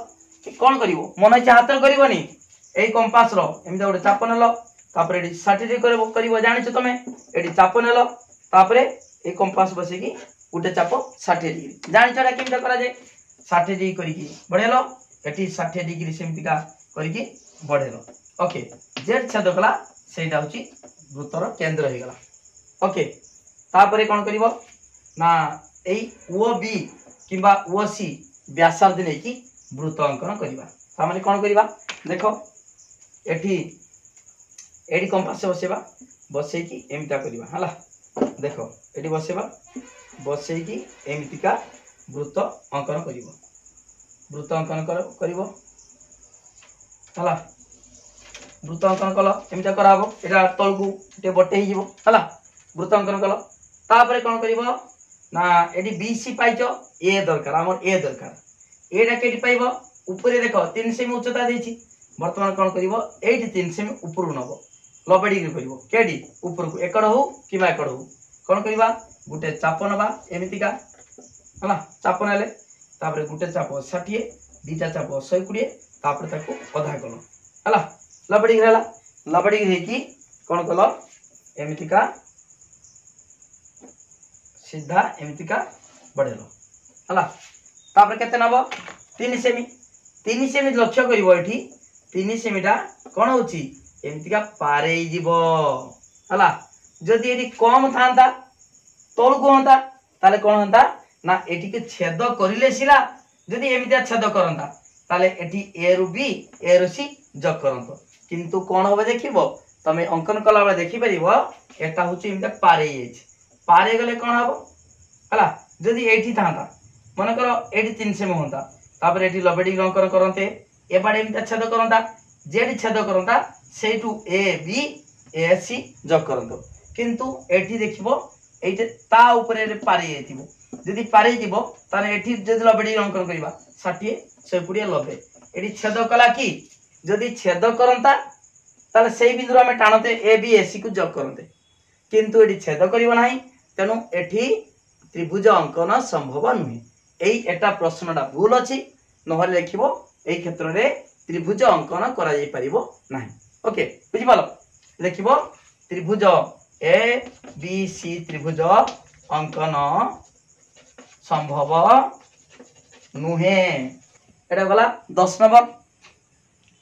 कि कोन करिवो मन इच्छा हाथ करिवोनी एई कंपास रो एमिदा गुटे चाप नेलो तापरे एडी 60 डिग्री करिवो जानि छ तमे एडी चाप नेलो तापरे ए कंपास बसे की गुटे चाप 60 डिग्री जानि छडा केमिदा करा जाय 60 डिग्री करी की बढेलो एटी 60 डिग्री सेमतिका करी की बढेलो ओके जेड छेद कला सेटा होची वृत्तर केंद्र हे गला ओके तापरे कोन करिवो ना एई ओ बी किबा ओ सी व्यासार्ध नै की वृत्त अंकन करिवा ता माने कोन करिवा देखो एडी कंपास बसेबा बसे की एमिता करिवा हला देखो एडी बसेबा बसे की एमितिका वृत्त अंकन करिवो वृत्त अंकन करिवो हला वृत्त अंकन कलो एमिता कराबो एटा तळकु टे बटे हि जिवो हला वृत्त अंकन कलो तापरे कोन करिवो ना एडी बीसी पाइचो ए दरकार हमर ए दरकार एटा केडी पाइबो ऊपरे देखो 3 सेमी उच्चता देछि वर्तमान कोन करिवो 3 सेमी ऊपर नबो 90 डिग्री करिवो केडी ऊपर को एकड़ हो किबा एकड़ हो कोन करिवा गुटे चाप नबा एमितिका हला चाप नेले तापरे गुटे चाप 60 दीटा चाप 120 तापरे ताको आधा कलो हला 90 डिग्री हला 90 डिग्री हे की कोन कलो एमितिका सीधा एमितिका बढ़ेलो हला तापर केते नबो 3 सेमी लक्ष्य करिवो एठी 3 सेमीटा कोन होची एमितिका पारे जीवो हला जदि एठी कम थांता तळु को होंता ताले कोन होंता ना एठी के छेद करिले सिला जदि एमितिया छेद करंता ताले एठी ए रु बी ए रु सी जग करंतो किंतु कोन होबे देखिबो तमे अंकन कला बेले देखि परिबो एटा होची एमितिया पारे येछि पारे गले कोन हबो हला जदि एठी थांता मन करो एठी 3 सेमी होंता तापर एठी 90 डिग्री अंकन करंते ए बाडे एमितिया छेद करंता जेडी छेद करंता सेठू ए बी ए सी जोग करंतो किंतु एठी देखिबो एठी ता ऊपर पारि जाइतिबो जदि पारि दिबो ताने एठी जदि 90 डिग्री अंकन करिबा 60 120 90 एठी छेद कला कि जदि छेद करंता ताले सेही बिंदु हमें टाणते ए बी ए सी को जोग करंते किंतु एठी छेद करिवो नाही तेनु एठी त्रिभुज अंकन संभव नुहे एई एटा प्रश्नटा भूल अछि नहले लिखिबो एई क्षेत्र रे त्रिभुज अंकन करा जाई परिबो नाही ओके बुझि पालो लिखिबो त्रिभुज ए बी सी त्रिभुज अंकन संभव नुहे एटा गला 10 नंबर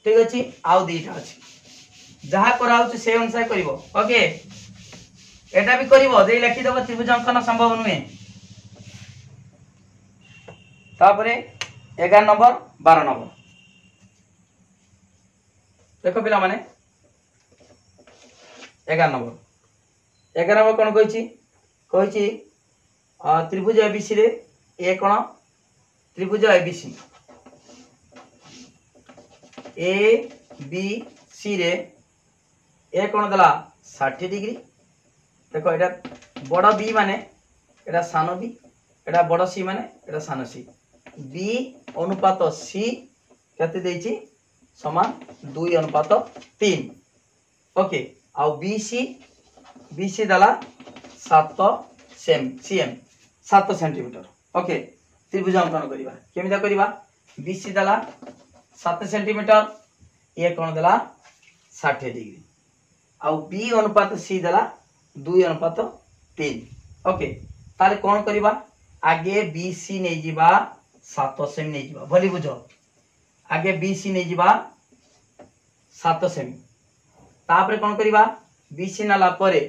ठीक अछि आउ दीटा अछि जहा कराउछ से अनुसार करिवो ओके एटा भी करिवो जे लिखि देबो त्रिभुज अंकन संभव नुहे तापरे 11 नंबर 12 नंबर देखो पिला माने 11 नंबर कौन कही त्रिभुज एबीसी रे ए कोण त्रिभुज एबीसी ए बी सी रे ए कोण दला 60 डिग्री देखो एटा बड़ बी माने एटा सानो बी एटा बड़ सी माने एटा सानो सी बी अनुपात सी केते देछि समान 2 अनुपात 3 ओके आउ बीसी दला 7 सीएम 7 सेंटीमीटर ओके त्रिभुज अंकन करिबा केमिदा करिबा बीसी दला 7 सेंटीमीटर ए कोण दला 60 डिग्री आउ बी अनुपात सी दला 2 अनुपात 3 ओके ताले कोण करिबा आगे बीसी नै जिबा 7 सेमी नै जिबा भली बुझो आगे बीसी नै जिबा 7 सेमी तापरे कोण करिबा बीसी नाला परे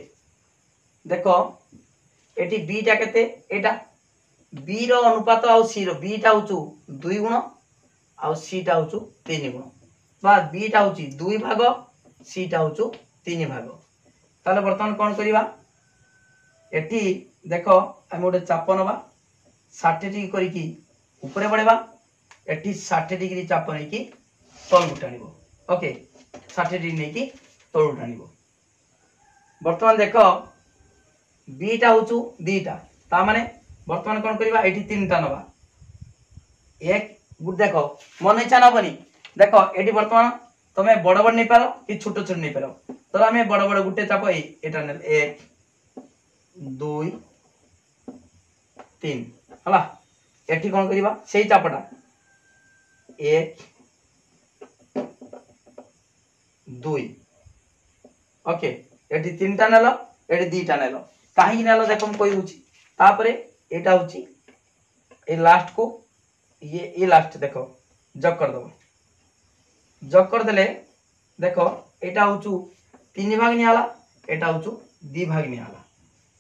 देखो एटी बी टा केते एटा बी रो अनुपात आउ सी रो बी टा होचु 2 गुण आउ सी टा होचु 3 गुण बा बी टा होची 2 भाग सी टा होचु 3 भाग ताले वर्तमान कोन करिबा एटी देखो हम ओटे चाप नबा 60 डिग्री करी की ऊपर बढ़ेबा एटी 60 डिग्री चाप नै की तळ उठानिबो ओके 60 डिग्री नै की तळ उठानिबो वर्तमान देखो बीटा होचु दीटा ता माने वर्तमान कोन करिबा एठी तीनटा नबा एक गुड देखो मन इच्छा नबनी देखो एठी वर्तमान तमे बड़ बड़ नै पारो कि छोट छोट नै पारो तो हमें बड़ बड़ गुटे चाप एटा ने 1 2 3 हला एठी कोन करिबा सेही चापटा 1 2 ओके एठी तीनटा नेलो एठी दीटा नेलो काहे नेलो देखो हम कोइ होची तापरे एटा होची ए लास्ट को ये लास्ट देखो जग कर दो जग कर देले देखो एटा होचु 3 भाग नियाला एटा होचु 2 भाग नियाला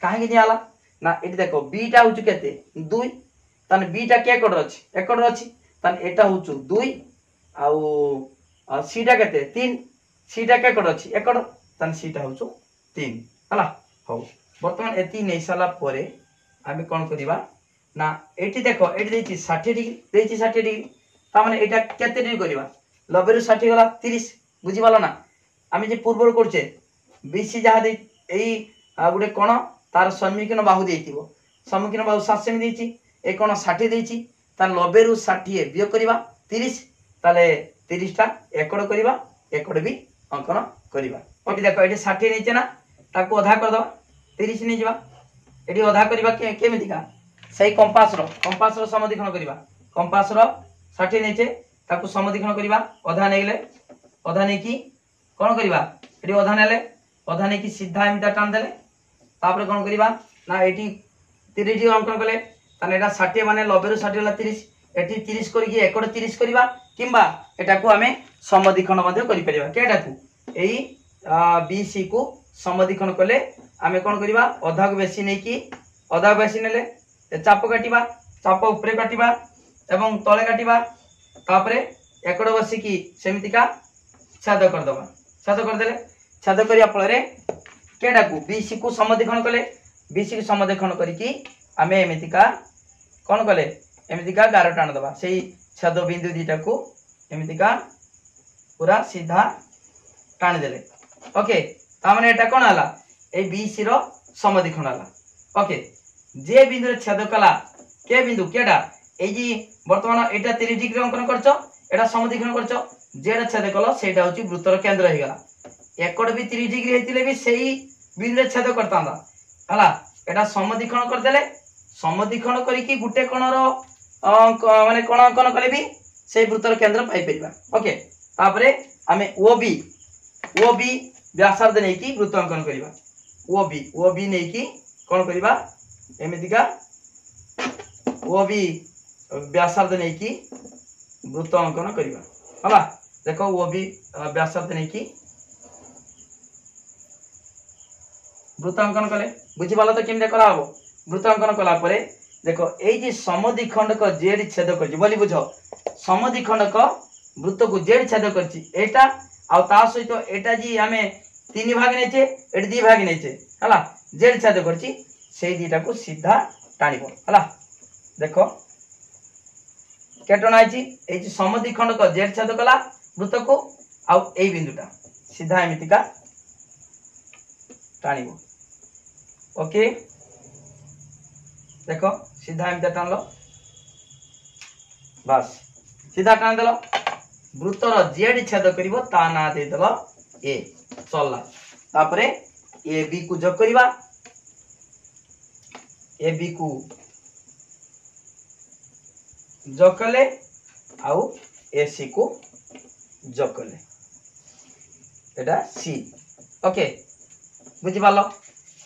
काहे नियाला ना एठी देखो बीटा होचु केते 2 तने बीटा के एकड़ अछि तने एटा होचु 2 आउ सीटा केते 3 सीटा के एकड़ अछि एकड़ तने सीटा होचु 3 हला हो वर्तमान एती नै साला परे आमे कोन करिबा ना एठी देखो एठी देछि 60 डिग्री देछि 60 डिग्री ता माने एटा केते डिग्री करिबा 90 रु 60 गला 30 बुझि वाला ना आमे जे पूर्व करछे बीसी जहा दे एई गुडे कोन तार सम्मुखीन बाहु देइतिबो सम्मुखीन बाहु 7 सेमी देछि ए कोन 60 देछि ता 90 रु 60 बियो करिबा 30 ताले 30 टा एकड़ करिबा एकड़ भी अंकन करिबा ओटी देखो एठी 60 नेचे ना ताको आधा कर दो 30 नै जिबा एठी आधा करिबा केमितिका सही कंपास रो समधिखण करिबा कंपास रो 60 नेचे ताको समधिखण करिबा आधा नेले आधा नै की कोन करिबा एठी आधा नेले आधा नै की सीधा एमिता टान देले तापर कोन करिबा ना एठी 30 डिग्री अंकन कले ताने एटा 60 माने 90 रु 60 होला 30 एठी 30 करी की एकड़ 30 करिबा किंबा एटा को हमें समधिखण मध्ये करि परिबा केटा को एई बीसी को समधिखण कले आमे कोन करिबा आधा को बेसी नै की आधा बेसी नेले चाप काटिबा चाप ऊपर काटिबा एवं तळे काटिबा तापरे एकड़ बसी की सेमितिका छाद कर दबा छाद कर देले छाद करिया फल रे केडा को बीसी को समधिखण कले बीसी को समधिखण करी की आमे एमितिका कोन कले एमितिका गार टाण दबा सेही छाद बिंदु दीटा को एमितिका पूरा सीधा टाणी देले ओके तामाने एटा कोन हला ए बीसी रो समद्विखंड हला ओके जे बिंदु छेद कला के बिंदु केडा ए जी वर्तमान एटा 30 डिग्री अंकन करछो एटा समद्विखंड करछो जेडा छेद कलो सेटा होची वृत्तर केंद्र हे गला एकड़ भी 30 डिग्री हेतिले भी सेही बिंदु छेद करतांदा हला एटा समद्विखंड कर देले समद्विखंड करी कि गुटे कोण रो माने कोण अंकन कले भी सेही वृत्तर केंद्र पाई परिबा ओके तापरे हमें ओबी व्यासार्ध नै कि वृत्त अंकन करिबा ओबी नै कि कोन करिबा एमितिका ओबी व्यासार्ध नै कि वृत्त अंकन करिबा हला देखो ओबी व्यासार्ध नै कि वृत्त अंकन कले बुझी पालो तो केमते करा हबो वृत्त अंकन कला परे देखो एई जे समद्विखंड को जेड छेद करछि बोली बुझो समद्विखंड को वृत्त को जेड छेद करछि एटा आ ता सहित एटा जी हमें तीन भाग नेचे एट दी भाग नेचे हला जेड छेद करछि सेई दीटा को सीधा टाणिबो हला देखो केटना आइछि एई जे समद्विखंड को जेड छेद कला वृत्त को आ एई बिंदुटा सीधा एमितिका टाणिबो ओके देखो सीधा एमते टाणलो बस सीधा टाण देलो वृत्तर जेड छेद करिवो ता ना दे देलो ए चलला तापरे ए बी को जोग करिवा ए बी को जोग कले आउ ए सी को जोग कले एटा सी ओके बुझि पालो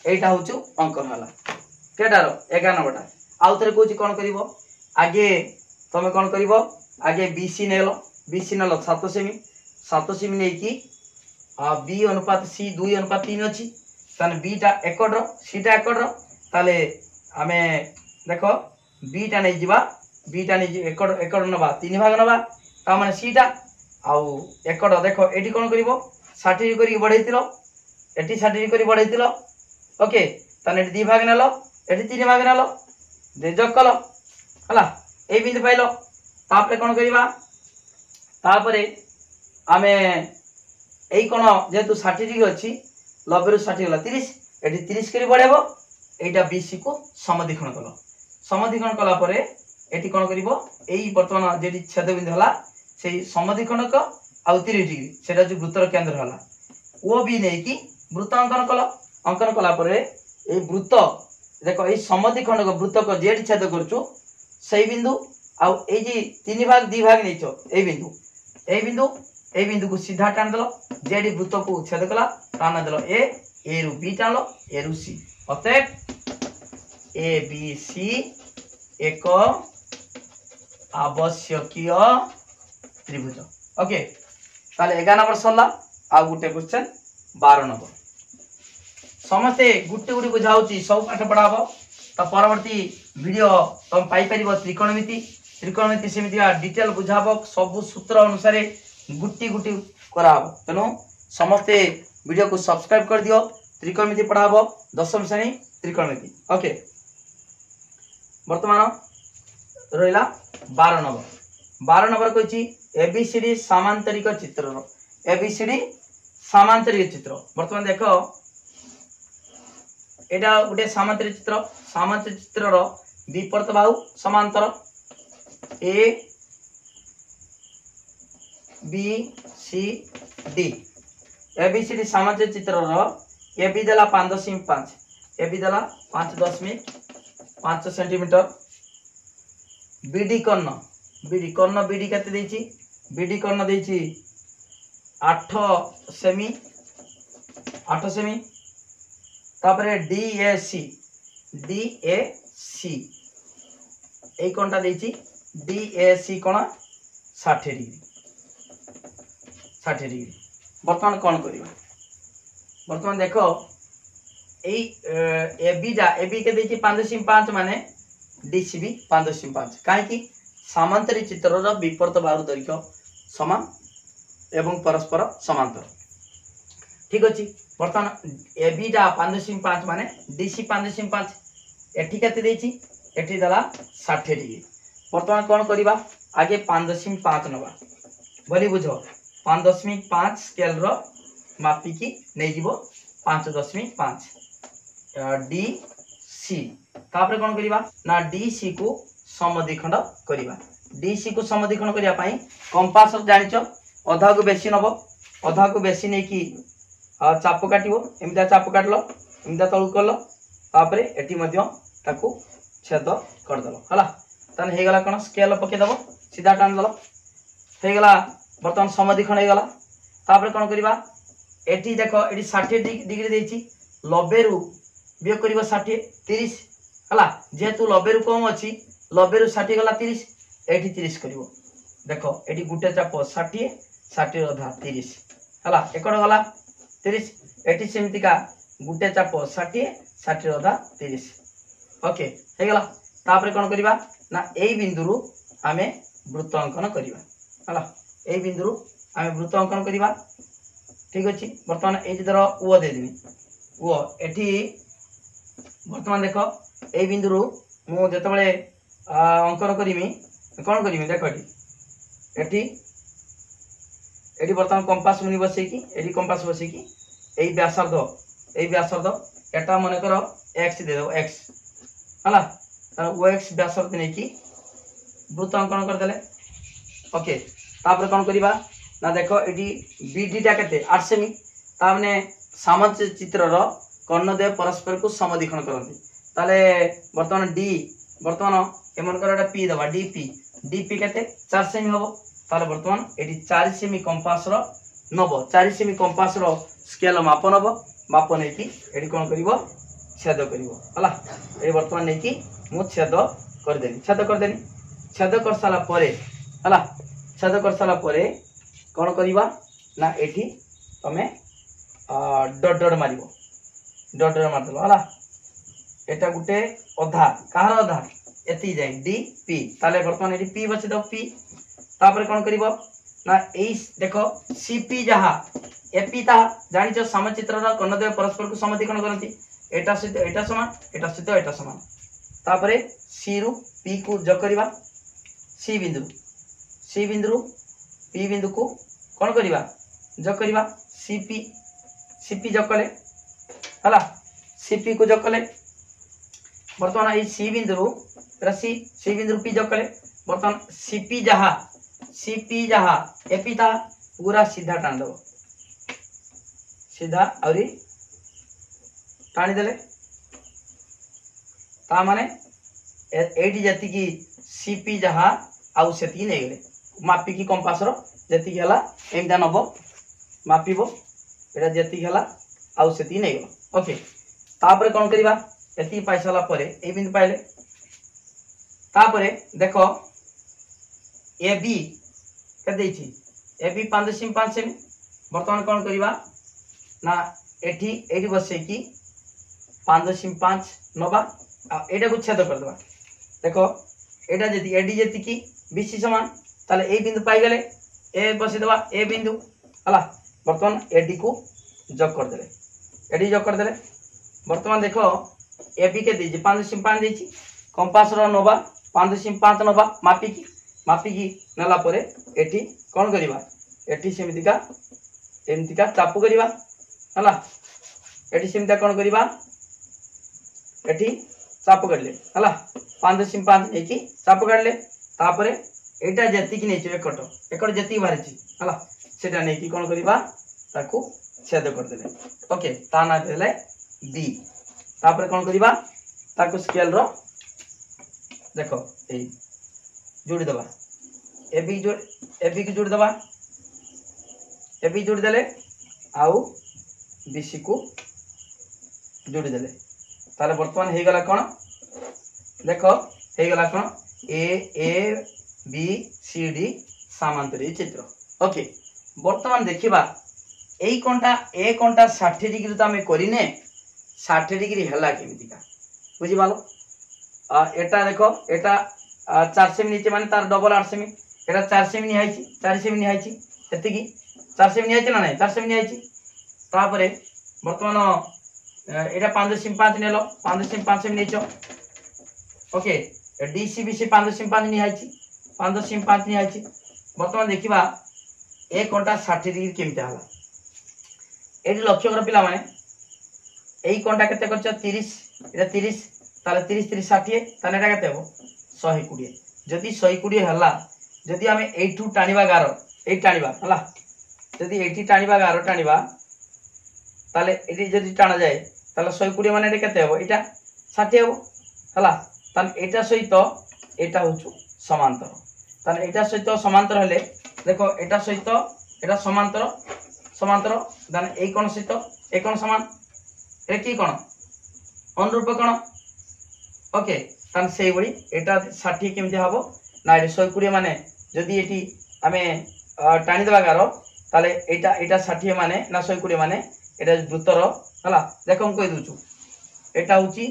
एटा होचु अंकन हला केटारो 11 नंबरटा आउ थरे कोची कोन करिवो आगे तमे कोन करिवो आगे बीसी नेलो 7 सेमी नै कि बी अनुपात सी 2 अनुपात 3 अछि तने बी टा एकड़ रो सी टा एकड़ रो ताले हमें देखो बी टा नै जिबा बी टा नै एकड़ नबा 3 भाग नबा ता माने सी टा आउ एकड़ देखो एटी कोन करिवो 60 करी बढ़ैतिलो एटी 60 करी बढ़ैतिलो ओके तने एटी 2 भाग नेलो एटी 3 भाग नेलो दे जोग कलो हला ए बिंदु पाइलो तापरे कोन करिवा तापरे आमे एई कोन जेतु 60 डिग्री अछि 90 रु 60 होला 30 एटी 30 करी बढ़ेबो एटा बीसी को समद्विखंड कला परे एटी कोन करिवो एई वर्तमान जेडी छेद बिंदु हला सेई समद्विखंड को आ 30 डिग्री सेटा जो वृत्तर केंद्र हला ओ बी नै कि वृत्त अंकन कला परे एई वृत्त देखो एई समद्विखंड को वृत्त को जेड छेद करछु सेई बिंदु आ एई जे 3 भाग 2 भाग नैछो एई बिंदु को सीधा टाण देलो जेडी वृत्त को छेद कला टाण देलो ए रु बी टाणलो ए रु सी अतएव ए बी सी एक आवश्यकीय त्रिभुज ओके ताले 11 नंबर सरला आ गुटे क्वेश्चन 12 नंबर समस्ते गुटे गुटे बुझाउची सब पाठ पढाबो त परवर्ती वीडियो तुम पाई परिबो त्रिकोणमिति सेमिति डिटेल बुझाबो सब सूत्र अनुसार गुटी गुटी कराबो तनो समस्ते वीडियो को सब्सक्राइब कर दियो त्रिकोणमिति पढाबो 10वीं श्रेणी त्रिकोणमिति ओके वर्तमान रहिला 12 नंबर कहिची एबीसीडी समांतरिक चित्र एबीसीडी समांतरिक चित्र वर्तमान देखो एटा गुटे समांतरिक चित्र रो विपरीत बाहु समांतर A B C D ABCD समांतरिक चित्र रो ए बी देला 5.5 ए बी देला 5.5 सेंटीमीटर बीडी कर्ण बीडी केते देछि बीडी कर्ण देछि 8 सेमी तापरे डीएसी ए कोणटा देछि डीएसी कोण 60 डिग्री वर्तमान कोन करिबा वर्तमान देखो ए बी के देछि 5.5 माने डीसी भी 5.5 काहे कि समांतरिक चित्र रो विपरीत बाहु दैर्घ्य समान एवं परस्पर समांतर ठीक अछि वर्तमान ए बी टा 5.5 माने डीसी 5.5 एठी केते देछि एठी दला 60 डिग्री वर्तमान कोन करिबा आगे 5.5 नबा बोली बुझो 5.5 स्केल रो मापिकी नहीं जीवो 5.5 डी सी तापर कौन करिबा ना डी सी को समद्विखंड करिबा डी सी को समद्विखंड करिया पई कंपास जानिचो अधा को बेसी नबो अधा को बेसी नै कि चाप काटिबो एमिता चाप काटलो एमिता तळु करलो तापर एटी मध्य ताकू छेद कर दलो हला तन हे गला कोन स्केल पके दबो सीधा टान दलो हे गला बर्तमान समद्विखंड हे गला तापर कोन करिबा एटी देखो एटी 60 डिग्री देछि 90 रु बियोग करिबो 60 30 हला जेतु 90 रु कम अछि 90 रु 60 गला 30 एटी 30 करिवो देखो एटी गुटे चाप 60 60 अधा 30 हला एकड़ गला 30 एटी सेमति का गुटे चाप 60 60 अधा 30 ओके हे गला तापर कोन करिबा ना एई बिंदु रु आमे वृत्त अंकन करिबा हला एई बिंदु रु आमे वृत्त अंकन करिबा ठीक अछि वर्तमान एई धर ओ दे दिनी ओ एठी वर्तमान देखो एई बिंदु रु मु जतबेले अंकन करिमी कोन करिमी देखो एठी एठी वर्तमान कंपास मुनि बसै की एठी कंपास बसै की एई व्यासार्ध एटा माने करो x दे दो x हला ओ x व्यासार्ध नै की वृत्त अंकन कर देले ओके तापर कोन करिबा ना देखो एटी बीडी टा केते 8 सेमी ता माने सामंत चित्र रो कर्णदेव परस्पर को समद्विखंड करंती ताले वर्तमान एमन कर एटा p दबा dp केते 4 सेमी हबो ताले वर्तमान एटी 4 सेमी कंपास रो नबो 4 सेमी कंपास रो स्केल माप नबो माप नै की एटी कोन करिवो छेद करिवो हला ए वर्तमान नै की मु छेद कर साला परे हला छेद कर साला परे कौन करिबा ना एठी तमे डॉट डॉट मारिबो डॉट डॉट मारदलो हला एटा गुटे अधा कहार अधा एती जाय डी पी ताले वर्तमान एठी पी बचे दो पी तापर कौन करिबो ना एई देखो सीपी जहा एपी ता जानिचो समचित्र रा कर्णदेव परस्पर को समद्विखंड करंती एटा सहित एटा समान तापरे सी रु पी को जोग करिबा सी बिंदु पी बिंदु को कौन करिबा जोग करिबा सीपी जोग कले हला सीपी को जोग कले वर्तमान ए सी बिंदु रसी सी बिंदु पी जोग कले वर्तमान सीपी जहा एपी ता पूरा सीधा टान दबो सीधा औरी टाणी देले ता माने एडी जति की सीपी जहा आउ सेती नै गेले मापी की कंपास रो जति हला एमदा नबो मापीबो एटा जति हला आउ सेती नै गेलो ओके तापरे कोन करिबा एती पाइसाला परे ए बिंदु पाइले तापरे देखो ए बी के देछि ए बी 5.5 सेमी वर्तमान कोन करिबा ना एठी बसे की 5.5 नबा एटा को छेद कर दबा देखो एटा जति एडी जति की बीसी समान ताले ए बिंदु पाई गले ए बसे दबा ए बिंदु हला वर्तमान एडी को जोग कर देले वर्तमान देखो ए बी के देछि 5.5 देछि कंपास रो नबा 5.5 नबा मापी की नला परे एठी कोन करिबा एठी एमतिका चापू करिबा हला एठी सेमता कोन करिबा एठी चाप करले हला 5.5 नै की चाप काटले तापरे एटा जति की नेचो एकड़ जति बाहरची हला सेटा नै की कोन करिबा ताकू छेद कर देले ओके ता ना देले बी तापरे कोन करिबा ताकू स्केल रो देखो ए जोड़ी दबा एबी की जोड़ी दबा एबी जोड़ी देले आउ बीसी को जोड़ी देले ताले वर्तमान हे गला कोन देखो हे गला कोन ए बी सी डी समांतरी चित्र ओके वर्तमान देखिबा एई कोनटा ए कोनटा 60 डिग्री तो हमें करिने 60 डिग्री हला केमिति का बुझी बालो एटा देखो एटा 4 सेमी नीचे माने तार डबल 8 सेमी एटा 4 सेमी नि हाइची 4 सेमी नि हाइची एति की 4 सेमी नि हाइची ना नहीं 4 सेमी नि हाइची तापरे वर्तमान एटा 5.5 नेलो 5.5 सेमी नीचो ओके डीसीबीसी 5.5 नि हाइची 5.5 नि हाइची वर्तमान देखिबा एक घंटा 60 डिग्री केमिता हला ये लक्ष्य कर पिला माने यही कोणटा केते करछ 30 एटा 30 ताले 30 30 60 ताले एटा केते हो 120 जदि 120 हला जदि आमे एठू टाणीबा गार एई टाणीबा हला जदि एठी टाणीबा गार टाणीबा ताले एठी जदि टाणा जाए ताले 120 माने एटा केते हो एटा 60 हो हला ताले एटा सहित एटा होछु समांतर ताले एटा सहित समांतर हेले देखो एटा सहित एटा समांतर समांतर दान ए कोण सहित ए कोण समान ए की कोण अनुरूप कोण ओके तान सेई बडी एटा 60 केमते हबो ना ए 120 माने जदि एटी आमे टाणी देबा गारो ताले एटा एटा 60 माने ना 120 माने एटा वृत्तर हला देखो हम कहि दोछु एटा होची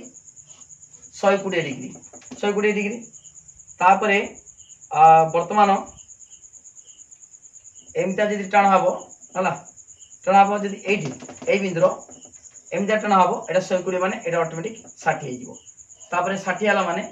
120 डिग्री तापरे वर्तमान एमता जदि टाण हबो हला टाण हबो जदि एठी ए बिंदुरो एमता टाण हबो एटा 120 माने एटा ऑटोमेटिक 60 हे जिवो तापरे 60 हला माने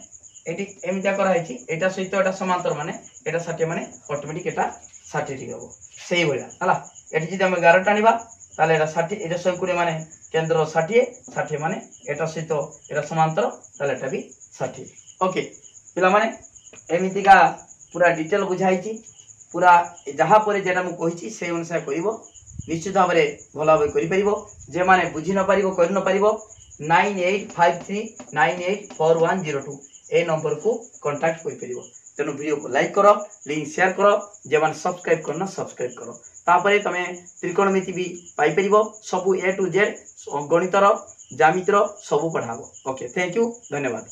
एटी एमता करा हेची एटा सहित एटा समांतर माने एटा 60 माने ऑटोमेटिक एटा 60 डिग्री हबो सेही बळा हला एटी जदि हम 11 टाणीबा ताले एटा 60 एटा 120 माने केंद्र 60 माने एटा सहित एटा समांतर ताले एटा भी 60 ओके पिला माने एमितिका पूरा डिटेल बुझाइची पूरा जहाँ पर जेटा मु कहिची से अनुसार करिवो निश्चित भाव में भल भाव करिपरिवो जे माने बुझी न पारिवो करि न पारिवो 9853984102 ए नंबर को कांटेक्ट करि परिवो तेनु वीडियो को लाइक करो लिंक शेयर करो जे माने सब्सक्राइब करना सब्सक्राइब करो तापरे तमे त्रिकोणमिति भी पाई परिवो सबु ए टू जेड गणितर ज्यामितिर सबु पढाबो ओके थैंक यू धन्यवाद।